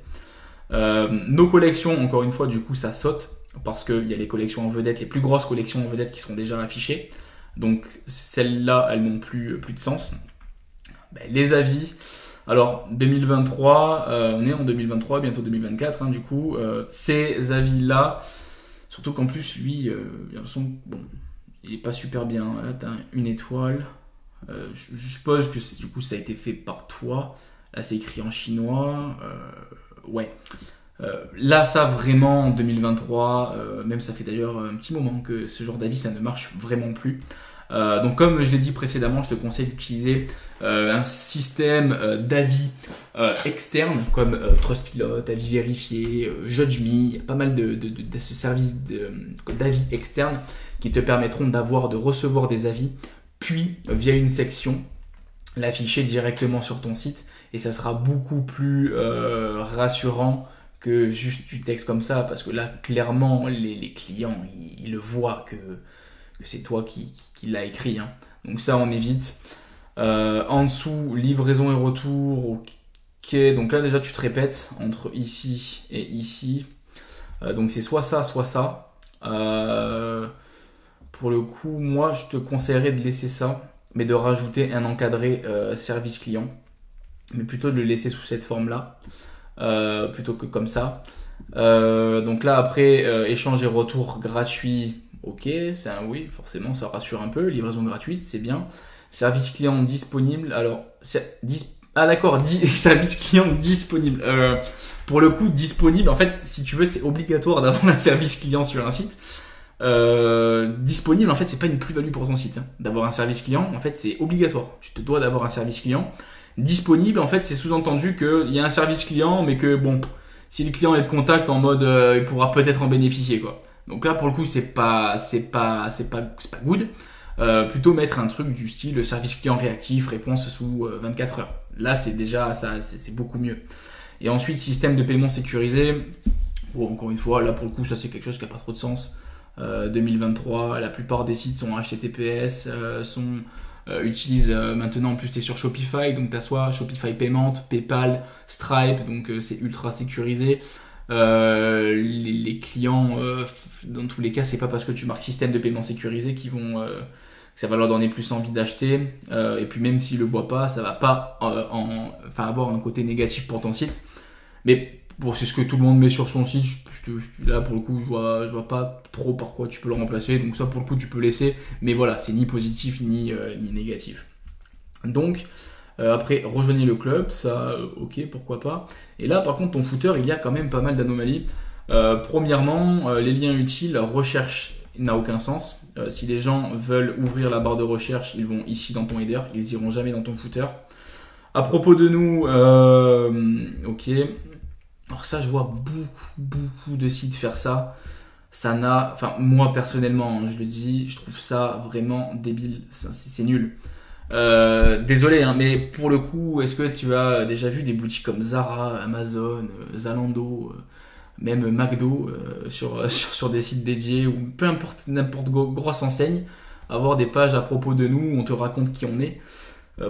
Nos collections, encore une fois, du coup, ça saute parce qu'il y a les collections en vedette, les plus grosses collections en vedette qui seront déjà affichées. Donc celles-là, elles n'ont plus de sens. Les avis... Alors, 2023, on est en 2023, bientôt 2024, du coup, ces avis-là, surtout qu'en plus, lui, j'ai l'impression que, il est pas super bien. Là, tu as une étoile. Je suppose que du coup, ça a été fait par toi. Là, c'est écrit en chinois. Ouais. Là, ça, vraiment, en 2023, même ça fait d'ailleurs un petit moment que ce genre d'avis, ça ne marche vraiment plus. Donc comme je l'ai dit précédemment, je te conseille d'utiliser un système d'avis externe comme Trustpilot, avis vérifié, JudgeMe. Il y a pas mal de services d'avis externes qui te permettront de recevoir des avis, puis via une section, l'afficher directement sur ton site, et ça sera beaucoup plus rassurant que juste du texte comme ça, parce que là, clairement, les clients, ils le voient que c'est toi qui l'as écrit, hein. Donc ça, on évite. En dessous, livraison et retour. Ok, donc là déjà tu te répètes entre ici et ici. Donc c'est soit ça, soit ça. Pour le coup, moi je te conseillerais de laisser ça mais de rajouter un encadré service client, mais plutôt de le laisser sous cette forme-là, plutôt que comme ça. Donc là, après, échange et retour gratuit, ok, c'est un oui, forcément, ça rassure un peu. Livraison gratuite, c'est bien. Service client disponible, alors, ah d'accord, service client disponible. Pour le coup, disponible, en fait, si tu veux, c'est obligatoire d'avoir un service client sur un site. Disponible, en fait, c'est pas une plus-value pour ton site, hein, d'avoir un service client. En fait, c'est obligatoire. Tu te dois d'avoir un service client. Disponible, en fait, c'est sous-entendu qu'il y a un service client, mais que bon, si le client est de contact en mode, il pourra peut-être en bénéficier, quoi. Donc là, pour le coup, c'est pas good. Plutôt mettre un truc du style service client réactif, réponse sous 24 heures. Là, c'est déjà ça, c'est beaucoup mieux. Et ensuite, système de paiement sécurisé. Bon, encore une fois, là pour le coup, ça c'est quelque chose qui n'a pas trop de sens. 2023, la plupart des sites sont HTTPS, utilisent maintenant, en plus tu es sur Shopify, donc tu as soit Shopify Payment, PayPal, Stripe, donc c'est ultra sécurisé. Les clients, dans tous les cas, c'est pas parce que tu marques système de paiement sécurisé qu'ils vont, que ça va leur donner plus envie d'acheter. Et puis même s'ils le voient pas, ça va pas avoir un côté négatif pour ton site. Mais bon, c'est ce que tout le monde met sur son site. Là, pour le coup, je vois pas trop par quoi tu peux le remplacer. Donc ça, pour le coup, tu peux laisser. Mais voilà, c'est ni positif ni négatif. Donc, après, rejoignez le club. Ça, ok, pourquoi pas. Et là, par contre, ton footer, il y a quand même pas mal d'anomalies. Premièrement, les liens utiles, recherche n'a aucun sens. Si les gens veulent ouvrir la barre de recherche, ils vont ici dans ton header. Ils iront jamais dans ton footer. À propos de nous, ok. Alors ça, je vois beaucoup de sites faire ça. Moi personnellement, je le dis, je trouve ça vraiment débile. C'est nul. Désolé, hein, mais pour le coup, est-ce que tu as déjà vu des boutiques comme Zara, Amazon, Zalando, même McDo sur des sites dédiés, ou peu importe, n'importe grosse enseigne, avoir des pages à propos de nous où on te raconte qui on est?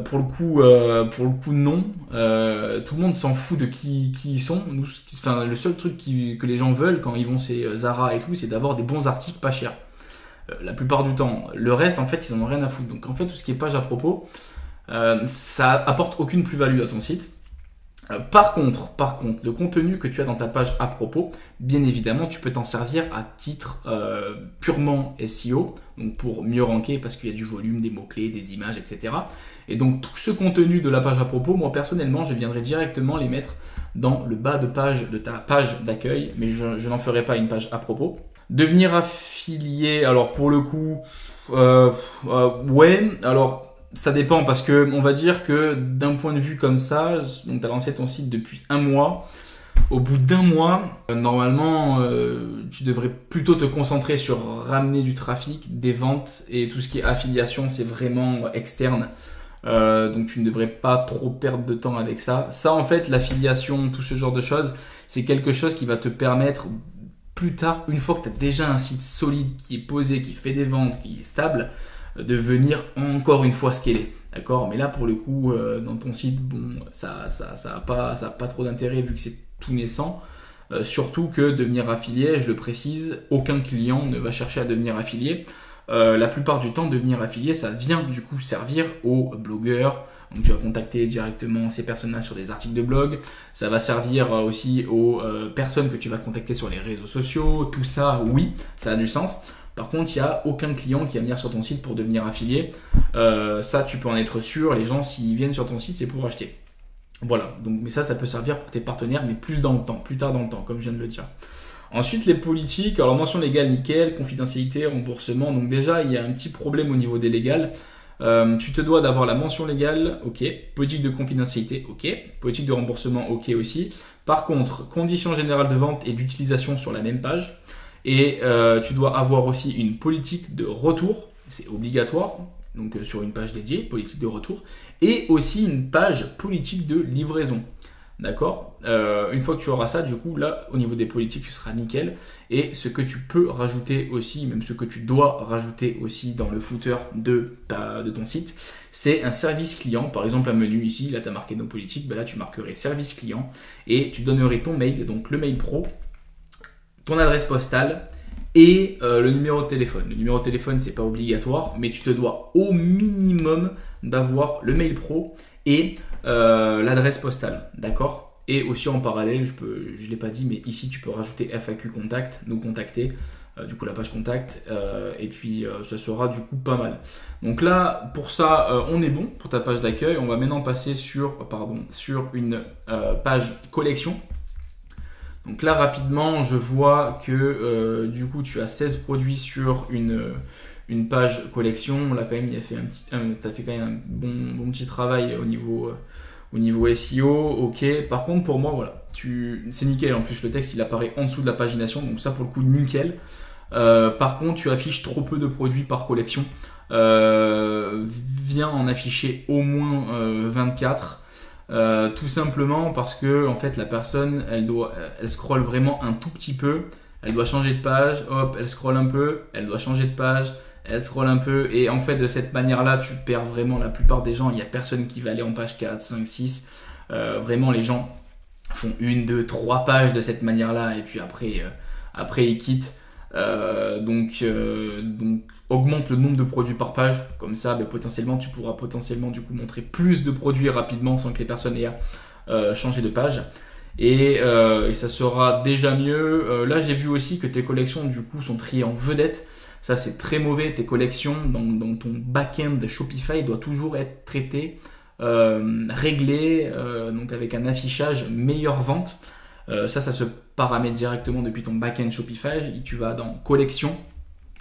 Pour le coup, non. Tout le monde s'en fout de qui ils sont. Le seul truc que les gens veulent quand ils vont chez Zara et tout, c'est d'avoir des bons articles pas chers. La plupart du temps. Le reste, en fait, ils en ont rien à foutre. Donc, en fait, tout ce qui est page à propos, ça apporte aucune plus-value à ton site. Par contre, le contenu que tu as dans ta page à propos, bien évidemment, tu peux t'en servir à titre purement SEO, donc pour mieux ranker parce qu'il y a du volume, des mots-clés, des images, etc. Et donc tout ce contenu de la page à propos, moi personnellement, je viendrai directement les mettre dans le bas de page de ta page d'accueil, mais je n'en ferai pas une page à propos. Devenir affilié, alors pour le coup, ouais, alors ça dépend parce que on va dire que d'un point de vue comme ça, donc tu as lancé ton site depuis un mois. Au bout d'un mois, normalement, tu devrais plutôt te concentrer sur ramener du trafic, des ventes et tout ce qui est affiliation, c'est vraiment externe. Donc tu ne devrais pas trop perdre de temps avec ça. Ça, en fait, l'affiliation, tout ce genre de choses, c'est quelque chose qui va te permettre plus tard, une fois que tu as déjà un site solide qui est posé, qui fait des ventes, qui est stable, de venir encore une fois scaler, d'accord? Mais là, pour le coup, dans ton site, bon, ça a pas trop d'intérêt vu que c'est tout naissant. Surtout que devenir affilié, je le précise, aucun client ne va chercher à devenir affilié. La plupart du temps, devenir affilié, ça vient du coup servir aux blogueurs. Donc tu vas contacter directement ces personnes-là sur des articles de blog. Ça va servir aussi aux personnes que tu vas contacter sur les réseaux sociaux. Tout ça, oui, ça a du sens. Par contre, il n'y a aucun client qui va venir sur ton site pour devenir affilié. Ça, tu peux en être sûr. Les gens, s'ils viennent sur ton site, c'est pour acheter. Voilà. Donc, mais ça peut servir pour tes partenaires, mais plus dans le temps, plus tard dans le temps, comme je viens de le dire. Ensuite, les politiques. Alors, mention légale, nickel. Confidentialité, remboursement. Donc déjà, il y a un petit problème au niveau des légales. Tu te dois d'avoir la mention légale, ok. Politique de confidentialité, ok. Politique de remboursement, ok aussi. Par contre, conditions générales de vente et d'utilisation sur la même page. Et tu dois avoir aussi une politique de retour, c'est obligatoire, donc sur une page dédiée, politique de retour, et aussi une page politique de livraison. D'accord? Une fois que tu auras ça, du coup, là, au niveau des politiques, tu seras nickel. Et ce que tu peux rajouter aussi, même ce que tu dois rajouter aussi dans le footer de ton site, c'est un service client. Par exemple, un menu ici, là, tu as marqué nos politiques, ben là, tu marquerais service client et tu donnerais ton mail, donc le mail pro, ton adresse postale et le numéro de téléphone. Le numéro de téléphone, c'est pas obligatoire, mais tu te dois au minimum d'avoir le mail pro et l'adresse postale, d'accord? Et aussi en parallèle, je l'ai pas dit, mais ici tu peux rajouter FAQ contact, nous contacter, du coup la page contact, et puis ça sera du coup pas mal. Donc là, pour ça, on est bon pour ta page d'accueil. On va maintenant passer sur une page collection. Donc là, rapidement, je vois que du coup, tu as 16 produits sur une page collection. Là, quand même, tu as fait quand même un bon petit travail au niveau SEO. Ok. Par contre, pour moi, voilà, c'est nickel. En plus, le texte, il apparaît en dessous de la pagination. Donc ça, pour le coup, nickel. Par contre, tu affiches trop peu de produits par collection. Viens en afficher au moins 24. Tout simplement parce que en fait la personne elle scrolle vraiment un tout petit peu, elle doit changer de page, hop, elle scrolle un peu, elle doit changer de page, elle scrolle un peu, et en fait de cette manière là tu perds vraiment la plupart des gens. Il n'y a personne qui va aller en page 4, 5, 6, vraiment les gens font 1, 2, 3 pages de cette manière là et puis après ils quittent. Donc augmente le nombre de produits par page, comme ça potentiellement tu pourras du coup montrer plus de produits rapidement sans que les personnes aient à changer de page, et ça sera déjà mieux. Là j'ai vu aussi que tes collections du coup sont triées en vedette. Ça c'est très mauvais. Tes collections dans ton back-end Shopify doit toujours être traité, réglé, donc avec un affichage meilleure vente. Ça se paramètre directement depuis ton back-end Shopify. Tu vas dans collection,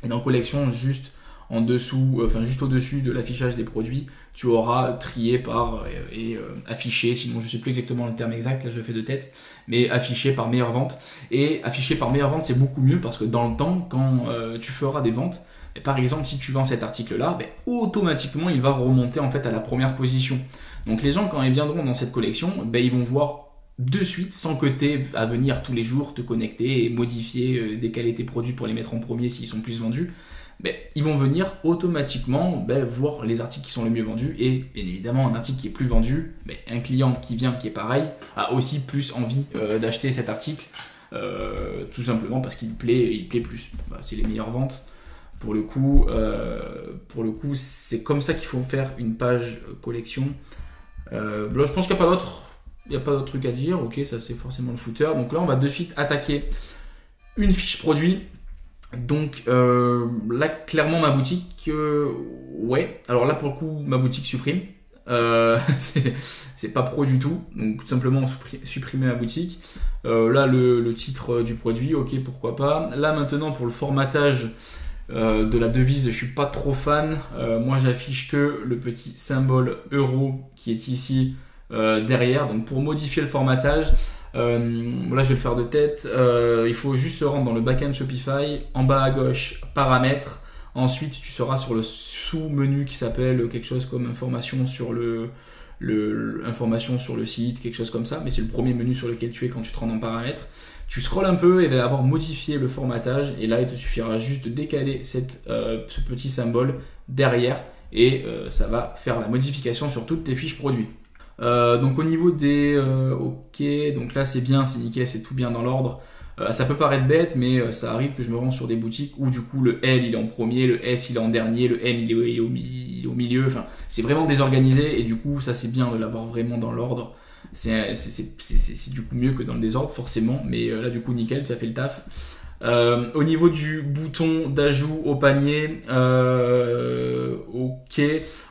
et dans collection, juste en dessous, juste au-dessus de l'affichage des produits, tu auras trié par et affiché, sinon je ne sais plus exactement le terme exact, là je le fais de tête, mais affiché par meilleure vente. Et affiché par meilleure vente, c'est beaucoup mieux parce que dans le temps, quand tu feras des ventes, et par exemple si tu vends cet article-là, automatiquement il va remonter en fait à la première position. Donc les gens, quand ils viendront dans cette collection, ils vont voir de suite, sans que tu aies à venir tous les jours te connecter et modifier, décaler tes produits pour les mettre en premier s'ils sont plus vendus, ils vont venir automatiquement voir les articles qui sont les mieux vendus. Et bien évidemment, un article qui est plus vendu, un client qui vient, qui est pareil, a aussi plus envie d'acheter cet article, tout simplement parce qu'il plaît plus. C'est les meilleures ventes. Pour le coup, c'est comme ça qu'il faut faire une page collection. Je pense qu'il n'y a pas d'autre. Il n'y a pas d'autre truc à dire, ok, ça c'est forcément le footer. Donc là, on va de suite attaquer une fiche produit. Donc là, clairement, ma boutique, ouais. Alors là, pour le coup, ma boutique supprime. C'est pas pro du tout. Donc tout simplement, supprimer ma boutique. Là, le titre du produit, ok, pourquoi pas. Là, maintenant, pour le formatage de la devise, je suis pas trop fan. Moi, j'affiche que le petit symbole euro qui est ici. Derrière, donc pour modifier le formatage, là je vais le faire de tête, il faut juste se rendre dans le backend Shopify, en bas à gauche, paramètres, ensuite tu seras sur le sous-menu qui s'appelle quelque chose comme information sur information sur le site, quelque chose comme ça, mais c'est le premier menu sur lequel tu es quand tu te rends dans paramètres. Tu scrolles un peu et va avoir modifié le formatage, et là il te suffira juste de décaler ce petit symbole derrière, et ça va faire la modification sur toutes tes fiches produits. Donc au niveau des ok, donc là c'est bien, c'est nickel, c'est tout bien dans l'ordre. Ça peut paraître bête, mais ça arrive que je me rende sur des boutiques où du coup le L il est en premier, le S il est en dernier, le M il est au milieu, enfin c'est vraiment désorganisé, et du coup ça c'est bien de l'avoir vraiment dans l'ordre. C'est du coup mieux que dans le désordre forcément, mais là du coup nickel, ça fait le taf. Au niveau du bouton d'ajout au panier, ok.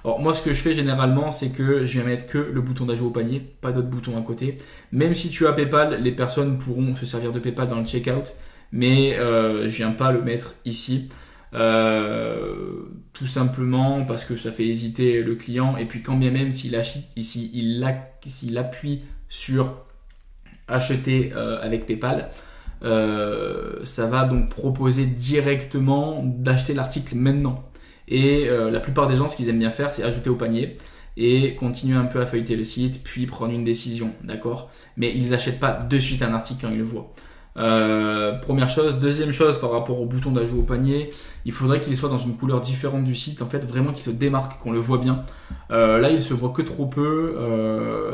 Alors moi ce que je fais généralement, c'est que je vais mettre que le bouton d'ajout au panier, pas d'autres boutons à côté. Même si tu as PayPal, les personnes pourront se servir de PayPal dans le checkout, mais je viens pas le mettre ici. Tout simplement parce que ça fait hésiter le client, et puis quand bien même s'il appuie sur acheter avec PayPal, ça va donc proposer directement d'acheter l'article maintenant. Et la plupart des gens, ce qu'ils aiment bien faire, c'est ajouter au panier et continuer un peu à feuilleter le site, puis prendre une décision, d'accord? Mais ils n'achètent pas de suite un article quand ils le voient. Première chose. Deuxième chose, par rapport au bouton d'ajout au panier, il faudrait qu'il soit dans une couleur différente du site, en fait, vraiment qu'il se démarque, qu'on le voit bien. Là il se voit que trop peu.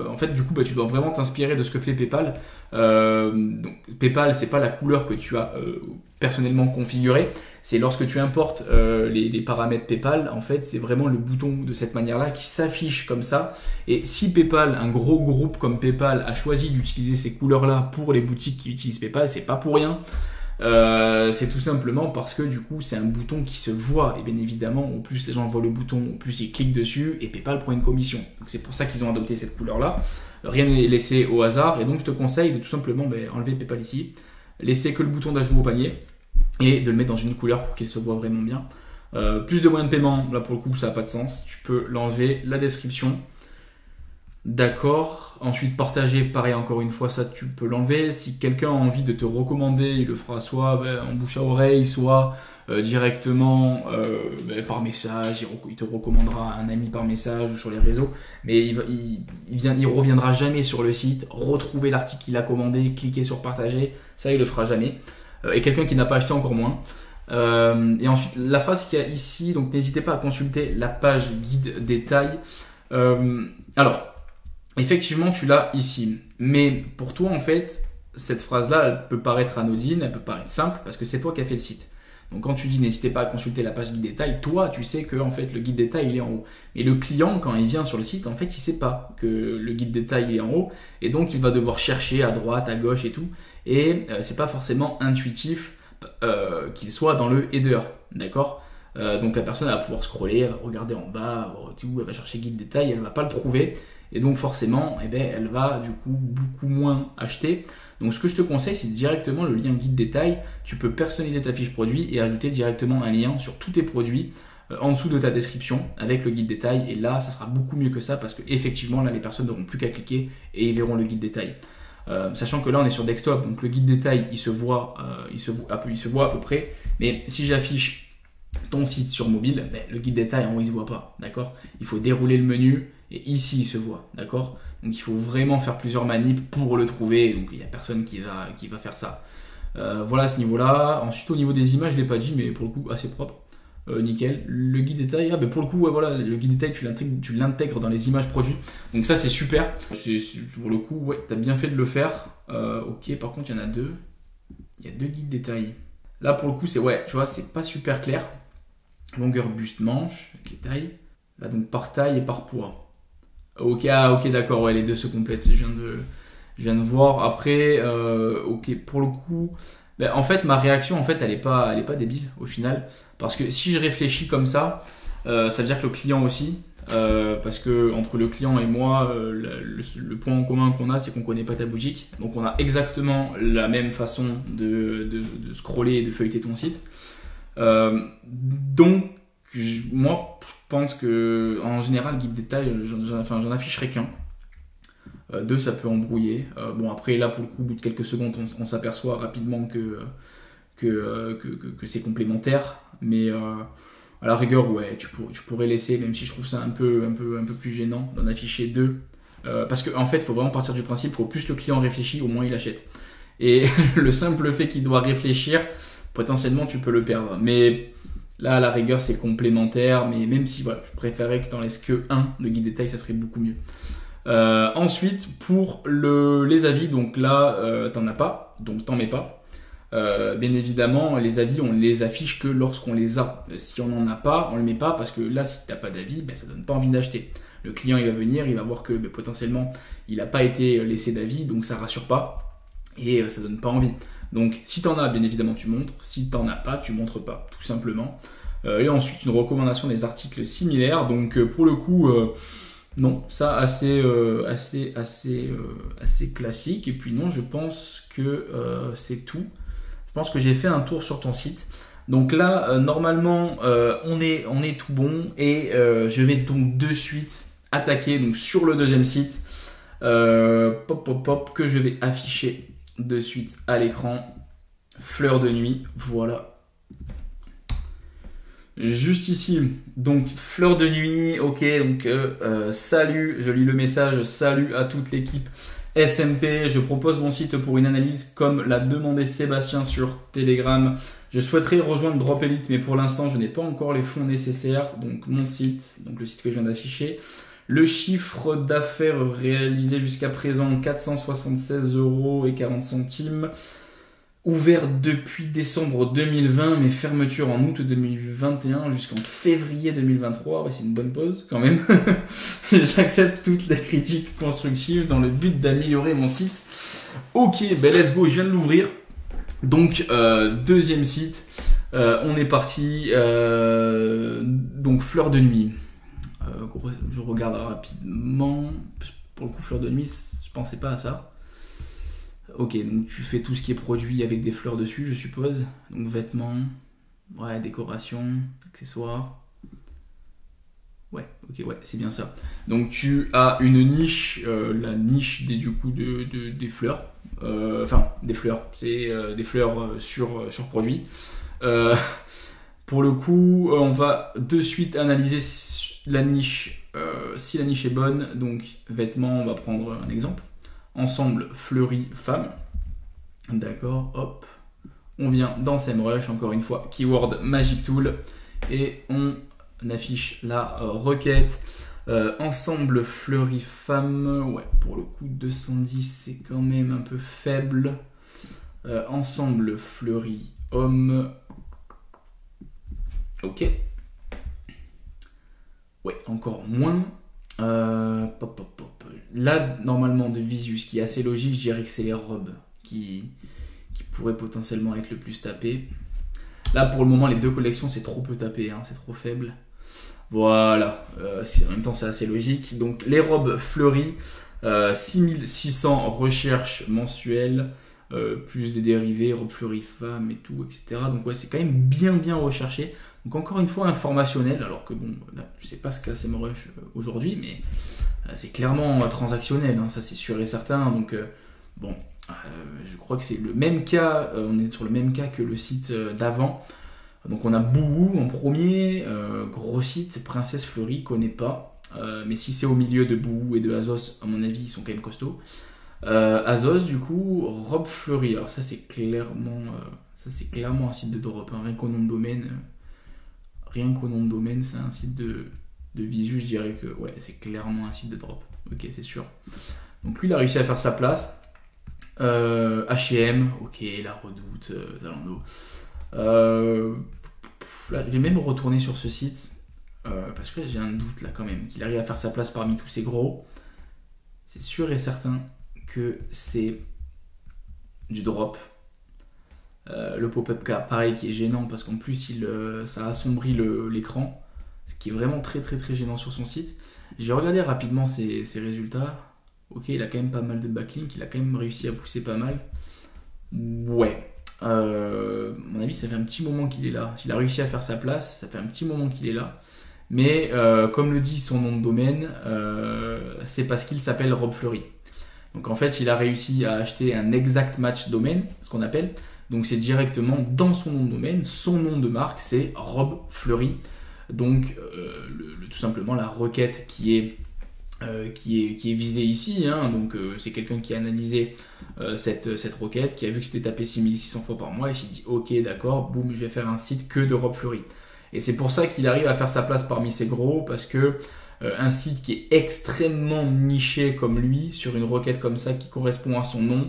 En fait du coup tu dois vraiment t'inspirer de ce que fait PayPal. Donc PayPal, c'est pas la couleur que tu as personnellement configuré. C'est lorsque tu importes les paramètres PayPal, en fait, c'est vraiment le bouton de cette manière-là qui s'affiche comme ça. Et si PayPal, un gros groupe comme PayPal, a choisi d'utiliser ces couleurs-là pour les boutiques qui utilisent PayPal, c'est pas pour rien. C'est tout simplement parce que du coup, c'est un bouton qui se voit. Et bien évidemment, au plus les gens voient le bouton, au plus ils cliquent dessus et PayPal prend une commission. Donc c'est pour ça qu'ils ont adopté cette couleur-là. Rien n'est laissé au hasard. Et donc, je te conseille de tout simplement enlever PayPal ici, laisser que le bouton d'ajout au panier et de le mettre dans une couleur pour qu'il se voit vraiment bien. Plus de moyens de paiement, là pour le coup ça n'a pas de sens, tu peux l'enlever, la description, d'accord, ensuite partager, pareil encore une fois ça tu peux l'enlever, si quelqu'un a envie de te recommander, il le fera soit en bouche à oreille, soit directement par message, il te recommandera un ami par message ou sur les réseaux, mais il reviendra jamais sur le site, retrouver l'article qu'il a commandé, cliquer sur partager, ça il le fera jamais. Et quelqu'un qui n'a pas acheté encore moins. Et ensuite, la phrase qu'il y a ici, donc n'hésitez pas à consulter la page guide détail. Alors, effectivement, tu l'as ici. Mais pour toi, en fait, cette phrase-là, elle peut paraître anodine, elle peut paraître simple, parce que c'est toi qui as fait le site. Donc quand tu dis n'hésitez pas à consulter la page guide détail, toi, tu sais que en fait, le guide détail, il est en haut. Et le client, quand il vient sur le site, en fait, il ne sait pas que le guide détail, il est en haut. Et donc, il va devoir chercher à droite, à gauche et tout. Et c'est pas forcément intuitif qu'il soit dans le header, d'accord. Donc la personne va pouvoir scroller, elle va regarder en bas, elle va chercher guide détail, elle va pas le trouver, et donc forcément, elle va du coup beaucoup moins acheter. Donc ce que je te conseille, c'est directement le lien guide détail. Tu peux personnaliser ta fiche produit et ajouter directement un lien sur tous tes produits en dessous de ta description avec le guide détail. Et là, ça sera beaucoup mieux que ça parce que effectivement, là, les personnes n'auront plus qu'à cliquer et ils verront le guide détail. Sachant que là on est sur desktop, donc le guide détail il se voit à peu près, mais si j'affiche ton site sur mobile, le guide détail en haut il se voit pas, d'accord. Il faut dérouler le menu et ici il se voit, d'accord. Donc il faut vraiment faire plusieurs manips pour le trouver, donc il n'y a personne qui va faire ça. Voilà à ce niveau là. Ensuite au niveau des images, je ne l'ai pas dit, mais pour le coup assez propre. Nickel. Le guide détail, pour le coup, voilà, le guide détail, tu l'intègres dans les images produits. Donc ça, c'est super. Pour le coup, ouais, tu as bien fait de le faire. Ok, par contre, il y en a deux. Il y a deux guides détail. Là, pour le coup, tu vois, c'est pas super clair. Longueur buste manche, avec les tailles. Là, donc par taille et par poids. Ok, d'accord, ouais, les deux se complètent. Je viens de voir. Après, ok, pour le coup... en fait, ma réaction, en fait, elle est pas débile au final, parce que si je réfléchis comme ça veut dire que le client aussi, parce que entre le client et moi, le point en commun qu'on a, c'est qu'on connaît pas ta boutique, donc on a exactement la même façon de scroller et de feuilleter ton site. Donc, moi, je pense que en général, guide détail, j'en afficherai qu'un. Deux, ça peut embrouiller. Bon, après, là, pour le coup, au bout de quelques secondes, on s'aperçoit rapidement que c'est complémentaire. Mais à la rigueur, ouais, tu pourrais laisser, même si je trouve ça un peu plus gênant d'en afficher deux. Parce qu'en fait, il faut vraiment partir du principe, faut plus le client réfléchit, au moins il achète. Et le simple fait qu'il doit réfléchir, potentiellement, tu peux le perdre. Mais là, à la rigueur, c'est complémentaire. Mais même si, voilà, je préférais que tu en laisses que un de guide détail, ça serait beaucoup mieux. Ensuite, pour les avis, donc là, t'en as pas, donc t'en mets pas. Bien évidemment, les avis, on les affiche que lorsqu'on les a. Si on n'en a pas, on le met pas parce que là, si t'as pas d'avis, ça donne pas envie d'acheter. Le client, il va venir, il va voir que potentiellement, il n'a pas été laissé d'avis, donc ça rassure pas et ça donne pas envie. Donc, si t'en as, bien évidemment, tu montres. Si t'en as pas, tu montres pas, tout simplement. Et ensuite, une recommandation des articles similaires. Donc, pour le coup. Non, ça assez classique. Et puis non, je pense que c'est tout. Je pense que j'ai fait un tour sur ton site. Donc là, normalement, on est tout bon. Et je vais donc de suite attaquer donc, sur le deuxième site. Que je vais afficher de suite à l'écran. Fleur de nuit, voilà. Juste ici, donc fleur de nuit, ok, donc salut, je lis le message, salut à toute l'équipe SMP, je propose mon site pour une analyse comme l'a demandé Sébastien sur Telegram. Je souhaiterais rejoindre Drop Elite, mais pour l'instant je n'ai pas encore les fonds nécessaires, donc mon site, donc le site que je viens d'afficher. Le chiffre d'affaires réalisé jusqu'à présent, 476,40 €. Ouvert depuis décembre 2020, mais fermeture en août 2021 jusqu'en février 2023. Ouais, c'est une bonne pause quand même. J'accepte toutes les critiques constructives dans le but d'améliorer mon site. Ok, ben let's go, je viens de l'ouvrir. Donc, deuxième site. On est parti. Donc, fleurs de nuit. Je regarde rapidement. Pour le coup, fleurs de nuit, je pensais pas à ça. Ok, donc tu fais tout ce qui est produit avec des fleurs dessus, je suppose. Donc vêtements, ouais, décoration, accessoires. Ouais, ok, ouais, c'est bien ça. Donc tu as une niche, la niche des fleurs. Enfin, des fleurs, c'est des fleurs sur produits. Pour le coup, on va de suite analyser la niche, si la niche est bonne. Donc vêtements, on va prendre un exemple. Ensemble fleuri femme. D'accord, hop. On vient dans SEMrush, encore une fois, keyword Magic Tool. Et on affiche la requête. Ensemble fleuri femme. Ouais, pour le coup, 210, c'est quand même un peu faible. Ensemble fleuri homme. Ok. Ouais, encore moins. Là, normalement, de visu, ce qui est assez logique, je dirais que c'est les robes qui pourraient potentiellement être le plus tapées. Là, pour le moment, les deux collections, c'est trop peu tapé, hein, c'est trop faible. Voilà, en même temps, c'est assez logique. Donc, les robes fleuries, 6600 recherches mensuelles, plus des dérivés, robes fleuries femmes et tout, etc. Donc, ouais, c'est quand même bien recherché. Donc, encore une fois, informationnel, alors que bon, là, je sais pas ce qu'a SEMrush aujourd'hui, mais c'est clairement transactionnel, hein, ça c'est sûr et certain. Donc, bon, je crois que c'est le même cas, on est sur le même cas que le site d'avant. Donc, on a Bouhou en premier, gros site, Princesse Fleurie, connais pas. Mais si c'est au milieu de Bouhou et de Azos, à mon avis, ils sont quand même costauds. Azos, du coup, robe fleurie. Alors, ça, c'est clairement un site de drop, hein, rien qu'au nom de domaine. Rien qu'au nom de domaine, c'est un site de visu, je dirais que ouais, c'est clairement un site de drop. Ok, c'est sûr. Donc lui, il a réussi à faire sa place. H&M, ok, La Redoute, Zalando. Là, je vais même retourner sur ce site parce que j'ai un doute là quand même qu'il arrive à faire sa place parmi tous ces gros. C'est sûr et certain que c'est du drop. Le pop-up pareil qui est gênant parce qu'en plus ça assombrit l'écran, ce qui est vraiment très gênant sur son site. J'ai regardé rapidement ses résultats. Ok, il a quand même pas mal de backlinks, il a quand même réussi à pousser pas mal. Ouais, à mon avis ça fait un petit moment qu'il est là. S'il a réussi à faire sa place, ça fait un petit moment qu'il est là. Mais comme le dit son nom de domaine, c'est parce qu'il s'appelle Robe Fleurie. Donc en fait il a réussi à acheter un exact match domaine, ce qu'on appelle. Donc c'est directement dans son nom de domaine, son nom de marque c'est Robe Fleurie. Donc tout simplement la requête qui est visée ici, hein. Donc c'est quelqu'un qui a analysé cette requête, qui a vu que c'était tapé 6600 fois par mois et s'est dit ok d'accord, boum, je vais faire un site que de Robe Fleurie. Et c'est pour ça qu'il arrive à faire sa place parmi ces gros, parce que un site qui est extrêmement niché comme lui, sur une requête comme ça qui correspond à son nom,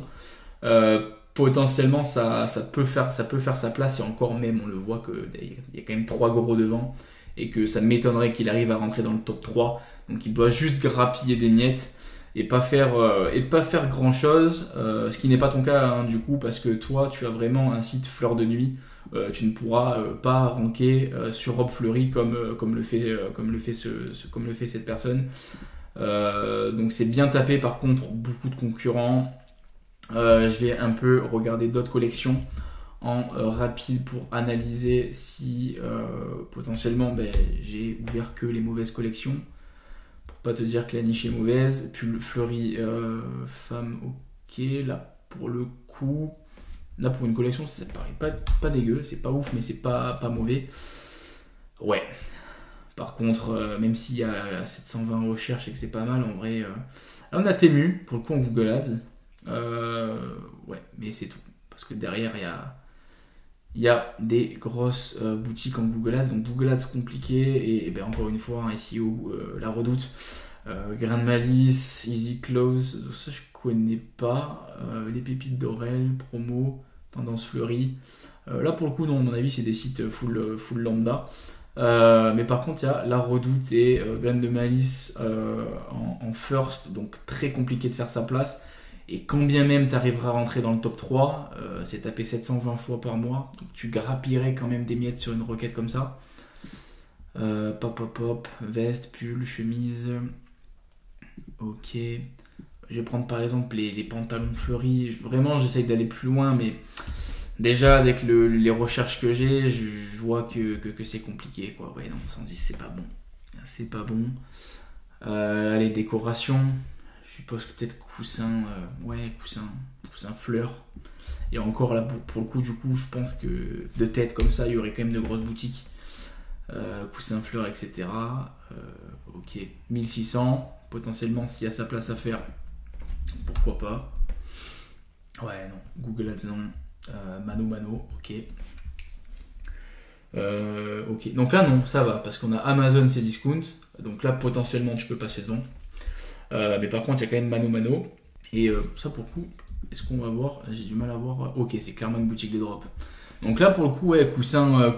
potentiellement ça peut faire sa place. Et encore même on le voit qu'il y a quand même 3 gros devant et que ça m'étonnerait qu'il arrive à rentrer dans le top 3. Donc il doit juste grappiller des miettes et pas faire grand chose, ce qui n'est pas ton cas, hein, du coup, parce que toi tu as vraiment un site fleur de nuit. Tu ne pourras pas ranker sur Robe Fleurie comme le fait cette personne. Donc c'est bien tapé, par contre beaucoup de concurrents. Je vais un peu regarder d'autres collections en rapide pour analyser si potentiellement j'ai ouvert que les mauvaises collections, pour pas te dire que la niche est mauvaise. Puis le Fleury femme, ok, là pour le coup, là pour une collection ça paraît pas dégueu, c'est pas ouf mais c'est pas mauvais. Ouais, par contre même s'il y a 720 recherches et que c'est pas mal en vrai, là on a Temu pour le coup en Google Ads. Ouais, mais c'est tout, parce que derrière il y a des grosses boutiques en Google Ads, donc Google Ads compliqué, et encore une fois un SEO, La Redoute, Grain de Malice, Easy Close, ça je connais pas, les pépites d'Aurel, promo, Tendance fleurie. Là pour le coup non, à mon avis c'est des sites full lambda. Mais par contre il y a La Redoute et Graines de Malice en first, donc très compliqué de faire sa place. Et quand bien même tu arriveras à rentrer dans le top 3, c'est taper 720 fois par mois, donc tu grappillerais quand même des miettes sur une requête comme ça. Pop, veste, pull, chemise. Ok. Je vais prendre par exemple les pantalons fleuris. Vraiment j'essaye d'aller plus loin, mais déjà avec les recherches que j'ai, je vois que c'est compliqué quoi. Ouais non, 110 c'est pas bon. C'est pas bon. Allez, décoration. Je suppose que peut-être coussin, coussin fleurs. Et encore là pour le coup du coup je pense que de tête comme ça il y aurait quand même de grosses boutiques. Coussin fleurs etc. Ok, 1600. Potentiellement s'il y a sa place à faire, pourquoi pas. Ouais non, Google Ads, Mano, ok. Ok, donc là non, ça va, parce qu'on a Amazon Cdiscount, donc là potentiellement tu peux passer devant. Mais par contre il y a quand même Mano. Et ça pour le coup, est-ce qu'on va voir? J'ai du mal à voir. Ok, c'est clairement une boutique de drop. Donc là pour le coup, ouais, coussin,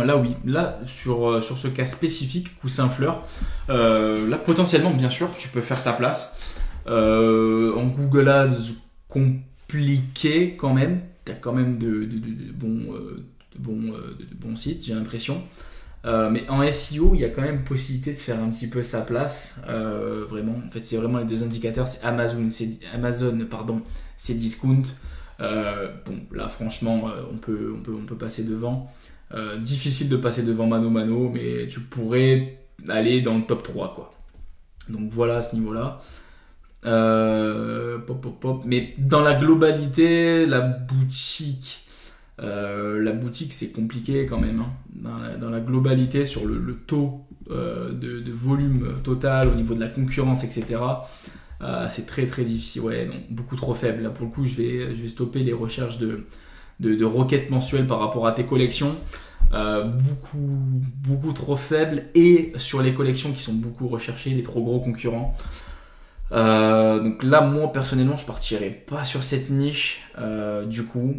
là oui. Là sur ce cas spécifique, coussin fleur, là potentiellement bien sûr tu peux faire ta place. En Google Ads compliqué quand même. Tu as quand même de bons sites, j'ai l'impression. Mais en SEO, il y a quand même possibilité de faire un petit peu sa place. Vraiment, en fait, c'est vraiment les deux indicateurs, c'est Amazon, Cdiscount. Bon, là, franchement, on peut passer devant. Difficile de passer devant Mano, mais tu pourrais aller dans le top 3, quoi. Donc voilà à ce niveau-là. Mais dans la globalité, la boutique c'est compliqué quand même, hein. Dans la globalité sur le taux de volume total au niveau de la concurrence etc. C'est très très difficile, ouais, non, beaucoup trop faible. Là pour le coup je vais stopper les recherches de requêtes mensuelles par rapport à tes collections. Beaucoup trop faible, et sur les collections qui sont beaucoup recherchées, les trop gros concurrents. Donc là moi personnellement je partirais pas sur cette niche du coup.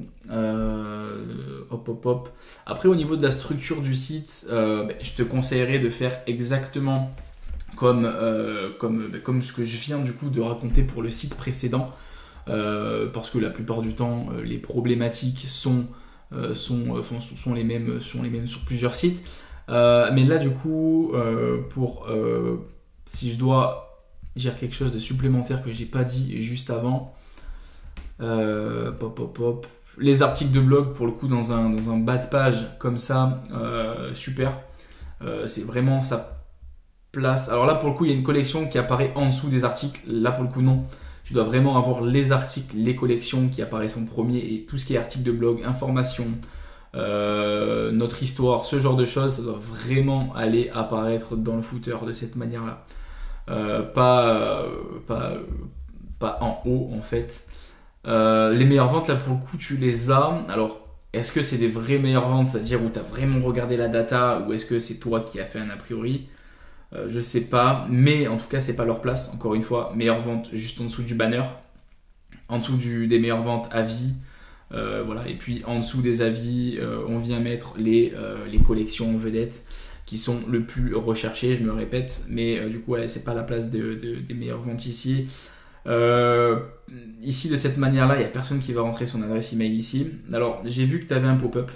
Après au niveau de la structure du site, je te conseillerais de faire exactement comme ce que je viens du coup de raconter pour le site précédent, parce que la plupart du temps les problématiques sont les mêmes sur plusieurs sites. Mais là du coup si je dois dire quelque chose de supplémentaire que j'ai pas dit juste avant, les articles de blog pour le coup dans un bas de page comme ça, super. C'est vraiment sa place. Alors là pour le coup il y a une collection qui apparaît en dessous des articles, là pour le coup non, tu dois vraiment avoir les articles, les collections qui apparaissent en premier, et tout ce qui est articles de blog, informations, notre histoire, ce genre de choses, ça doit vraiment aller apparaître dans le footer de cette manière là. Pas en haut en fait. Les meilleures ventes là pour le coup tu les as. Alors est-ce que c'est des vraies meilleures ventes, c'est-à-dire où tu as vraiment regardé la data, ou est-ce que c'est toi qui as fait un a priori? Je sais pas, mais en tout cas c'est pas leur place. Encore une fois, meilleures ventes juste en dessous du banner, en dessous des meilleures ventes avis, voilà. Et puis en dessous des avis on vient mettre les collections vedettes qui sont le plus recherchés, je me répète, mais du coup ouais, c'est pas la place des meilleures ventes ici. Ici de cette manière là, il n'y a personne qui va rentrer son adresse email ici. Alors j'ai vu que tu avais un pop-up.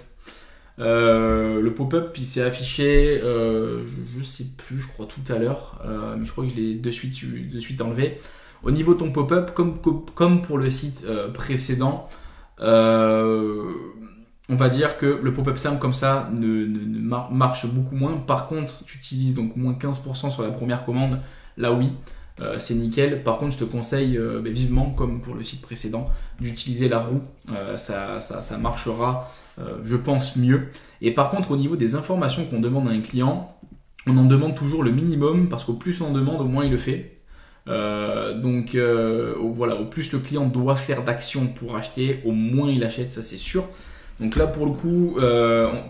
Le pop-up il s'est affiché, je sais plus, je crois tout à l'heure, mais je crois que je l'ai de suite enlevé. Au niveau de ton pop-up, comme pour le site précédent, on va dire que le pop-up simple comme ça marche beaucoup moins. Par contre, tu utilises donc moins 15% sur la première commande. Là oui, c'est nickel. Par contre, je te conseille vivement, comme pour le site précédent, d'utiliser la roue. Ça marchera, je pense, mieux. Et par contre, au niveau des informations qu'on demande à un client, on en demande toujours le minimum, parce qu'au plus on en demande, au moins il le fait. Donc voilà, au plus le client doit faire d'actions pour acheter, au moins il achète, ça c'est sûr. Donc là pour le coup,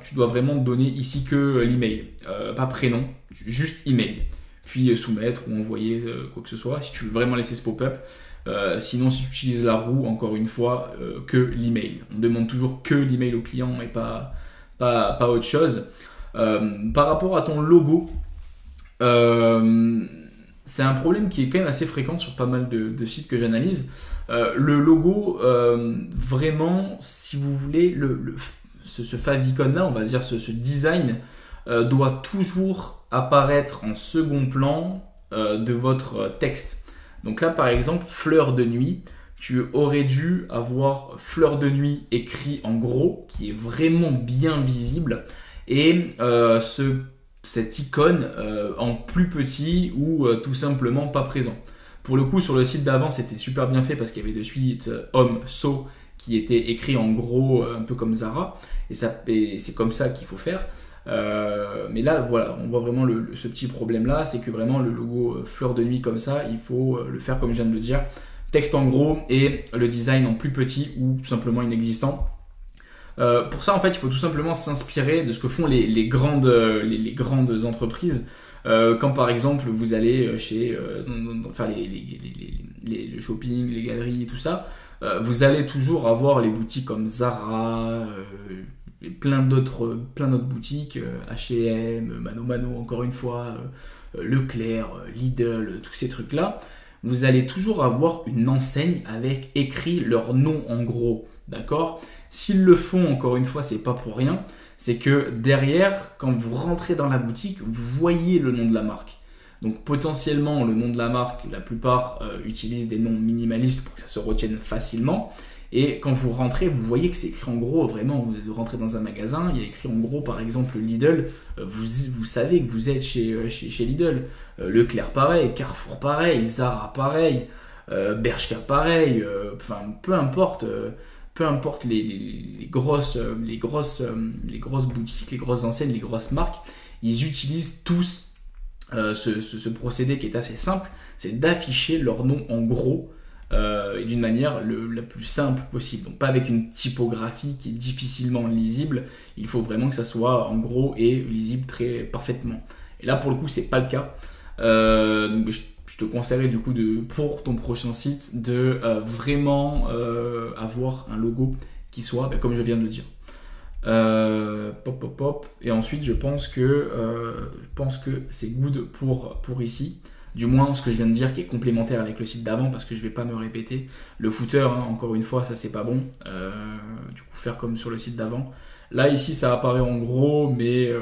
tu dois vraiment donner ici que l'email, pas prénom, juste email. Puis soumettre ou envoyer quoi que ce soit, si tu veux vraiment laisser ce pop-up. Sinon, si tu utilises la roue, encore une fois, que l'email. On demande toujours que l'email au client et pas autre chose. Par rapport à ton logo, c'est un problème qui est quand même assez fréquent sur pas mal de sites que j'analyse. Le logo, vraiment, si vous voulez, ce favicon-là, on va dire ce design, doit toujours apparaître en second plan de votre texte. Donc là, par exemple, fleur de nuit, tu aurais dû avoir fleur de nuit écrit en gros, qui est vraiment bien visible, et cette icône en plus petit ou tout simplement pas présent. Pour le coup, sur le site d'avant, c'était super bien fait parce qu'il y avait de suite homme, so, qui était écrit en gros, un peu comme Zara, et c'est comme ça qu'il faut faire. Mais là, voilà, on voit vraiment ce petit problème-là, c'est que vraiment le logo fleur de nuit comme ça, il faut le faire comme je viens de le dire, texte en gros et le design en plus petit ou tout simplement inexistant. Pour ça, en fait, il faut tout simplement s'inspirer de ce que font les grandes entreprises. Quand par exemple vous allez chez faire le shopping, les galeries et tout ça, vous allez toujours avoir les boutiques comme Zara, et plein d'autres boutiques, H&M, Mano, encore une fois, Leclerc, Lidl, tous ces trucs-là. Vous allez toujours avoir une enseigne avec écrit leur nom en gros, d'accord ? S'ils le font, encore une fois, c'est pas pour rien. C'est que derrière, quand vous rentrez dans la boutique, vous voyez le nom de la marque. Donc potentiellement, le nom de la marque, la plupart utilisent des noms minimalistes pour que ça se retienne facilement. Et quand vous rentrez, vous voyez que c'est écrit en gros. Vraiment, vous rentrez dans un magasin, il y a écrit en gros, par exemple, Lidl. Vous savez que vous êtes chez Lidl. Leclerc pareil, Carrefour pareil, Zara pareil, Bershka pareil. Enfin, peu importe les grosses boutiques, les grosses enseignes, les grosses marques, ils utilisent tous ce procédé qui est assez simple, c'est d'afficher leur nom en gros et d'une manière la plus simple possible. Donc pas avec une typographie qui est difficilement lisible, il faut vraiment que ça soit en gros et lisible très parfaitement. Et là pour le coup c'est pas le cas. Donc je te conseillerais du coup pour ton prochain site de vraiment avoir un logo qui soit comme je viens de le dire. Et ensuite je pense que c'est good pour ici. Du moins ce que je viens de dire qui est complémentaire avec le site d'avant parce que je vais pas me répéter. Le footer, encore une fois, ça c'est pas bon. Du coup faire comme sur le site d'avant. Là ici ça apparaît en gros mais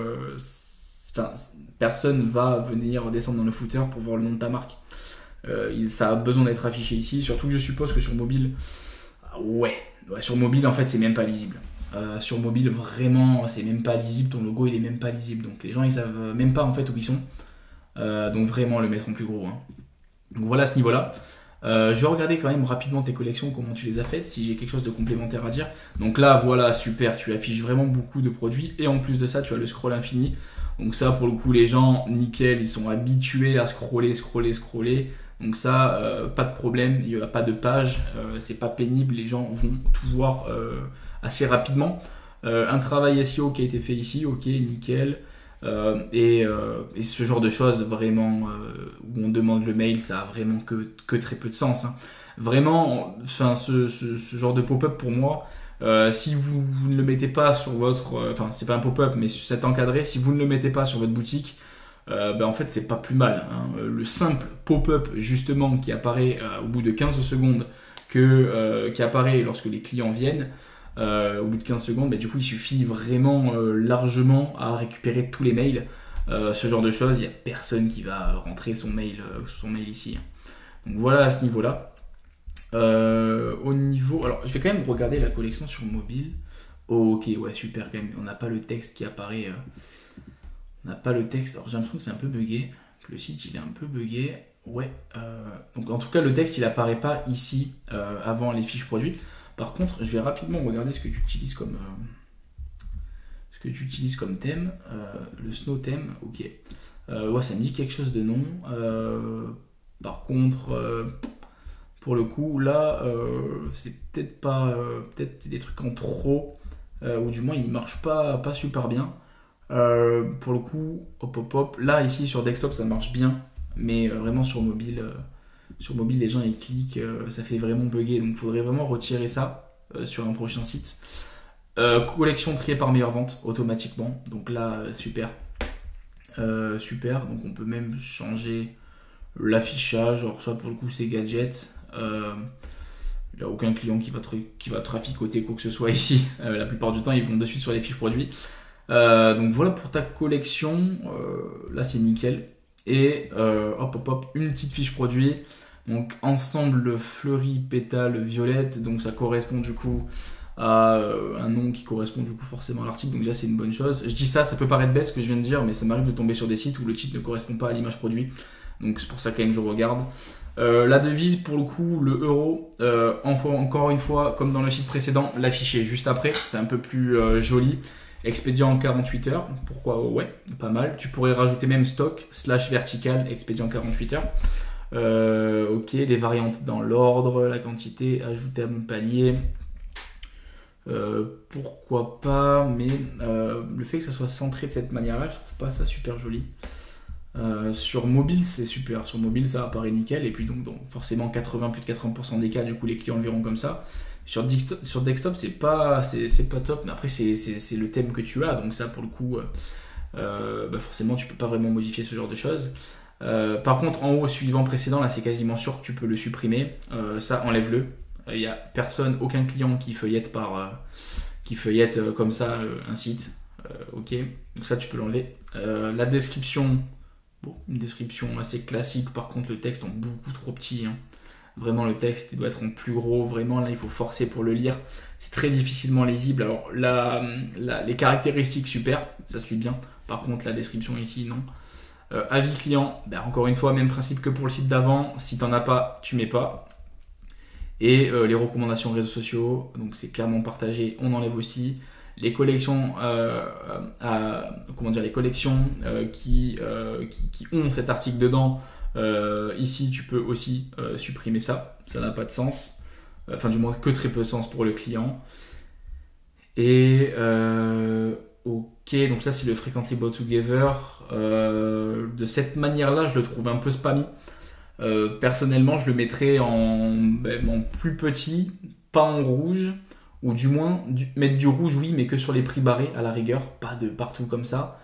personne va venir descendre dans le footer pour voir le nom de ta marque. Ça a besoin d'être affiché ici, surtout que je suppose que sur mobile, sur mobile en fait c'est même pas lisible. Sur mobile vraiment c'est même pas lisible, ton logo il est même pas lisible, donc les gens ils savent même pas en fait où ils sont. Donc vraiment le mettre en plus gros. Donc voilà à ce niveau-là. Je vais regarder quand même rapidement tes collections, comment tu les as faites, si j'ai quelque chose de complémentaire à dire. Donc là voilà super, tu affiches vraiment beaucoup de produits et en plus de ça tu as le scroll infini. Donc ça pour le coup les gens nickel, ils sont habitués à scroller. Donc ça pas de problème, il n'y a pas de page, c'est pas pénible, les gens vont tout voir assez rapidement. Un travail SEO qui a été fait ici, ok nickel. Et ce genre de choses vraiment où on demande le mail, ça a vraiment que très peu de sens. Vraiment, ce genre de pop-up pour moi, si vous ne le mettez pas sur votre, c'est pas un pop-up mais c'est encadré, si vous ne le mettez pas sur votre boutique, en fait c'est pas plus mal. Le simple pop-up justement qui apparaît au bout de 15 secondes qui apparaît lorsque les clients viennent. Au bout de 15 secondes, du coup il suffit vraiment largement à récupérer tous les mails. Ce genre de choses, il n'y a personne qui va rentrer son mail ici. Donc voilà à ce niveau-là. Au niveau. Alors je vais quand même regarder la collection sur mobile. Oh, ok, ouais, super quand même. On n'a pas le texte qui apparaît. On n'a pas le texte. Alors j'ai l'impression que c'est un peu bugué. Que le site il est un peu bugué. Ouais. Donc en tout cas, le texte il apparaît pas ici avant les fiches produits. Par contre, je vais rapidement regarder ce que tu utilises comme thème. Le snow theme, ok. Ouais, ça me dit quelque chose de non. Par contre, pour le coup, là, c'est peut-être pas, peut-être des trucs en trop, ou du moins, ils marchent pas super bien. Pour le coup, hop. Là, ici sur desktop, ça marche bien, mais vraiment sur mobile, Sur mobile, les gens ils cliquent, ça fait vraiment bugger. Donc il faudrait vraiment retirer ça sur un prochain site. Collection triée par meilleure vente automatiquement. Donc là, super. Super. Donc on peut même changer l'affichage. Alors ça pour le coup c'est gadget. Il n'y a aucun client qui va traficoter quoi que ce soit ici. La plupart du temps ils vont de suite sur les fiches produits. Donc voilà pour ta collection. Là c'est nickel. Et hop, une petite fiche produit. Donc ensemble fleuri, pétales, violette. Donc ça correspond du coup à un nom qui correspond du coup forcément à l'article. Donc déjà c'est une bonne chose. Je dis ça peut paraître bête ce que je viens de dire, mais ça m'arrive de tomber sur des sites où le titre ne correspond pas à l'image produit. Donc c'est pour ça quand même je regarde. La devise pour le coup, le euro, encore une fois comme dans le site précédent, l'afficher juste après. C'est un peu plus joli. Expédient en 48 heures, pourquoi ouais, pas mal. Tu pourrais rajouter même stock, /vertical, expédient en 48 heures. Ok, les variantes dans l'ordre, la quantité, ajouter à mon panier. Pourquoi pas, mais le fait que ça soit centré de cette manière-là, je trouve pas ça super joli. Sur mobile, c'est super. Sur mobile, ça apparaît nickel. Et puis donc forcément, plus de 80% des cas, du coup, les clients le verront comme ça. Sur desktop, c'est pas top, mais après c'est le thème que tu as, donc ça pour le coup, forcément tu peux pas vraiment modifier ce genre de choses. Par contre, en haut, suivant précédent, là c'est quasiment sûr que tu peux le supprimer. Ça, enlève-le. Il n'y a personne, aucun client qui feuillette comme ça un site. Ok, donc ça tu peux l'enlever. La description, une description assez classique. Par contre, le texte en beaucoup trop petit. Vraiment, le texte il doit être en plus gros. Vraiment, là, il faut forcer pour le lire. C'est très difficilement lisible. Alors, les caractéristiques, super, ça se lit bien. Par contre, la description ici, non. Avis client, encore une fois, même principe que pour le site d'avant. Si tu n'en as pas, tu mets pas. Et les recommandations réseaux sociaux, donc c'est clairement partagé, on enlève aussi. Les collections, les collections qui ont cet article dedans. Ici tu peux aussi supprimer ça n'a pas de sens, enfin du moins que très peu de sens pour le client. Et ok, donc là c'est le frequently bought together. De cette manière là je le trouve un peu spammy. Personnellement je le mettrais en plus petit, pas en rouge, ou du moins mettre du rouge oui, mais que sur les prix barrés à la rigueur, pas de partout comme ça.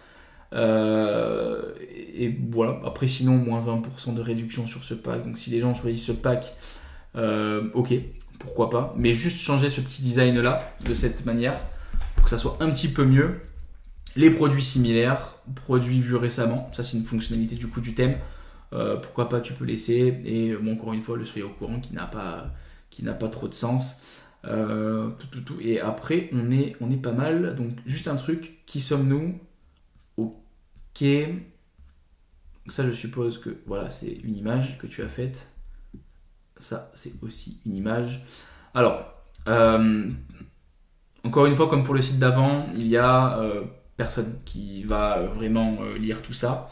Et voilà, après sinon moins 20% de réduction sur ce pack. Donc si les gens choisissent ce pack, ok, pourquoi pas, mais juste changer ce petit design là de cette manière pour que ça soit un petit peu mieux. Les produits similaires, produits vus récemment, ça c'est une fonctionnalité du coup du thème, pourquoi pas, tu peux laisser. Et encore une fois le soyez au courant qui n'a pas trop de sens. Et après on est pas mal. Donc juste un truc, qui sommes-nous? Ok, ça je suppose que voilà, c'est une image que tu as faite. Ça c'est aussi une image. Alors encore une fois, comme pour le site d'avant, il y a personne qui va vraiment lire tout ça.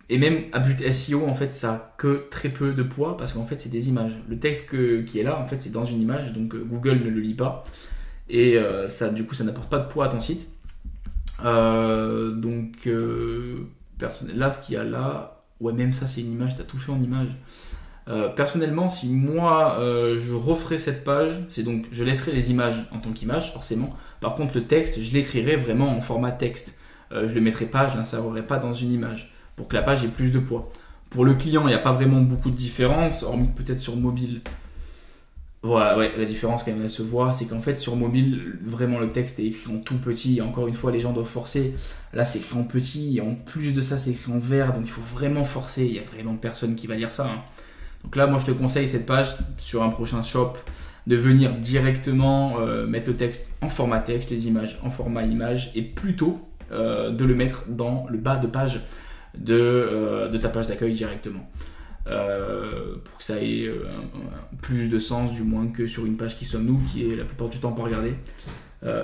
Et même à but SEO, en fait, ça a que très peu de poids parce qu'en fait, c'est des images. Le texte qui est là, en fait, c'est dans une image, donc Google ne le lit pas. Et ça, du coup, ça n'apporte pas de poids à ton site. Là, ce qu'il y a là, ouais, même ça, c'est une image, tu as tout fait en image. Personnellement, si moi je referais cette page, c'est donc je laisserai les images en tant qu'image forcément. Par contre, le texte, je l'écrirai vraiment en format texte. Je le mettrai pas, je l'insérerai pas dans une image pour que la page ait plus de poids. Pour le client, il n'y a pas vraiment beaucoup de différence, hormis peut-être sur mobile. Voilà, ouais, la différence quand même elle se voit, c'est qu'en fait sur mobile, vraiment le texte est écrit en tout petit. Et encore une fois, les gens doivent forcer. Là, c'est écrit en petit et en plus de ça, c'est écrit en vert, donc il faut vraiment forcer. Il y a vraiment personne qui va lire ça. Donc là, moi, je te conseille cette page sur un prochain shop de venir directement mettre le texte en format texte, les images en format image, et plutôt de le mettre dans le bas de page de ta page d'accueil directement. Pour que ça ait plus de sens, du moins que sur une page qui sommes-nous, qui est la plupart du temps pas regardée.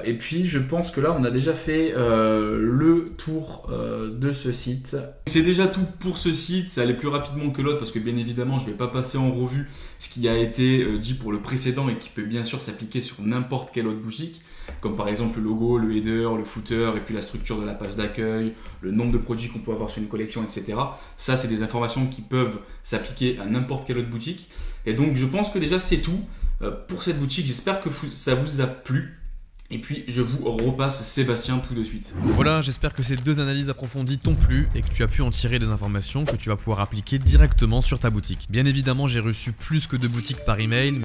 Et puis je pense que là on a déjà fait le tour de ce site. C'est déjà tout pour ce site, ça allait plus rapidement que l'autre parce que bien évidemment je ne vais pas passer en revue ce qui a été dit pour le précédent et qui peut bien sûr s'appliquer sur n'importe quelle autre boutique, comme par exemple le logo, le header, le footer et puis la structure de la page d'accueil, le nombre de produits qu'on peut avoir sur une collection, etc. Ça c'est des informations qui peuvent s'appliquer à n'importe quelle autre boutique. Et donc je pense que déjà c'est tout pour cette boutique, j'espère que ça vous a plu. Et puis je vous repasse Sébastien tout de suite. Voilà, j'espère que ces 2 analyses approfondies t'ont plu et que tu as pu en tirer des informations que tu vas pouvoir appliquer directement sur ta boutique. Bien évidemment, j'ai reçu plus que 2 boutiques par email.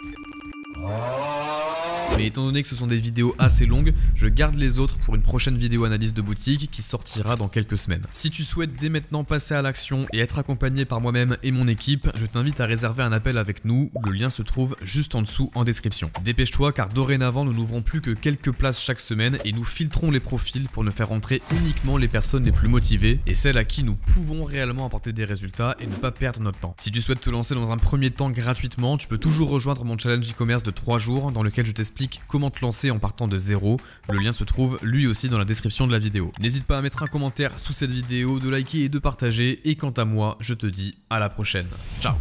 Mais étant donné que ce sont des vidéos assez longues, je garde les autres pour une prochaine vidéo analyse de boutique qui sortira dans quelques semaines. Si tu souhaites dès maintenant passer à l'action et être accompagné par moi-même et mon équipe, je t'invite à réserver un appel avec nous, le lien se trouve juste en dessous en description. Dépêche-toi car dorénavant nous n'ouvrons plus que quelques places chaque semaine et nous filtrons les profils pour ne faire entrer uniquement les personnes les plus motivées et celles à qui nous pouvons réellement apporter des résultats et ne pas perdre notre temps. Si tu souhaites te lancer dans un premier temps gratuitement, tu peux toujours rejoindre mon challenge e-commerce de 3 jours dans lequel je t'explique comment te lancer en partant de zéro. Le lien se trouve lui aussi dans la description de la vidéo. N'hésite pas à mettre un commentaire sous cette vidéo, de liker et de partager. Et quant à moi, je te dis à la prochaine. Ciao.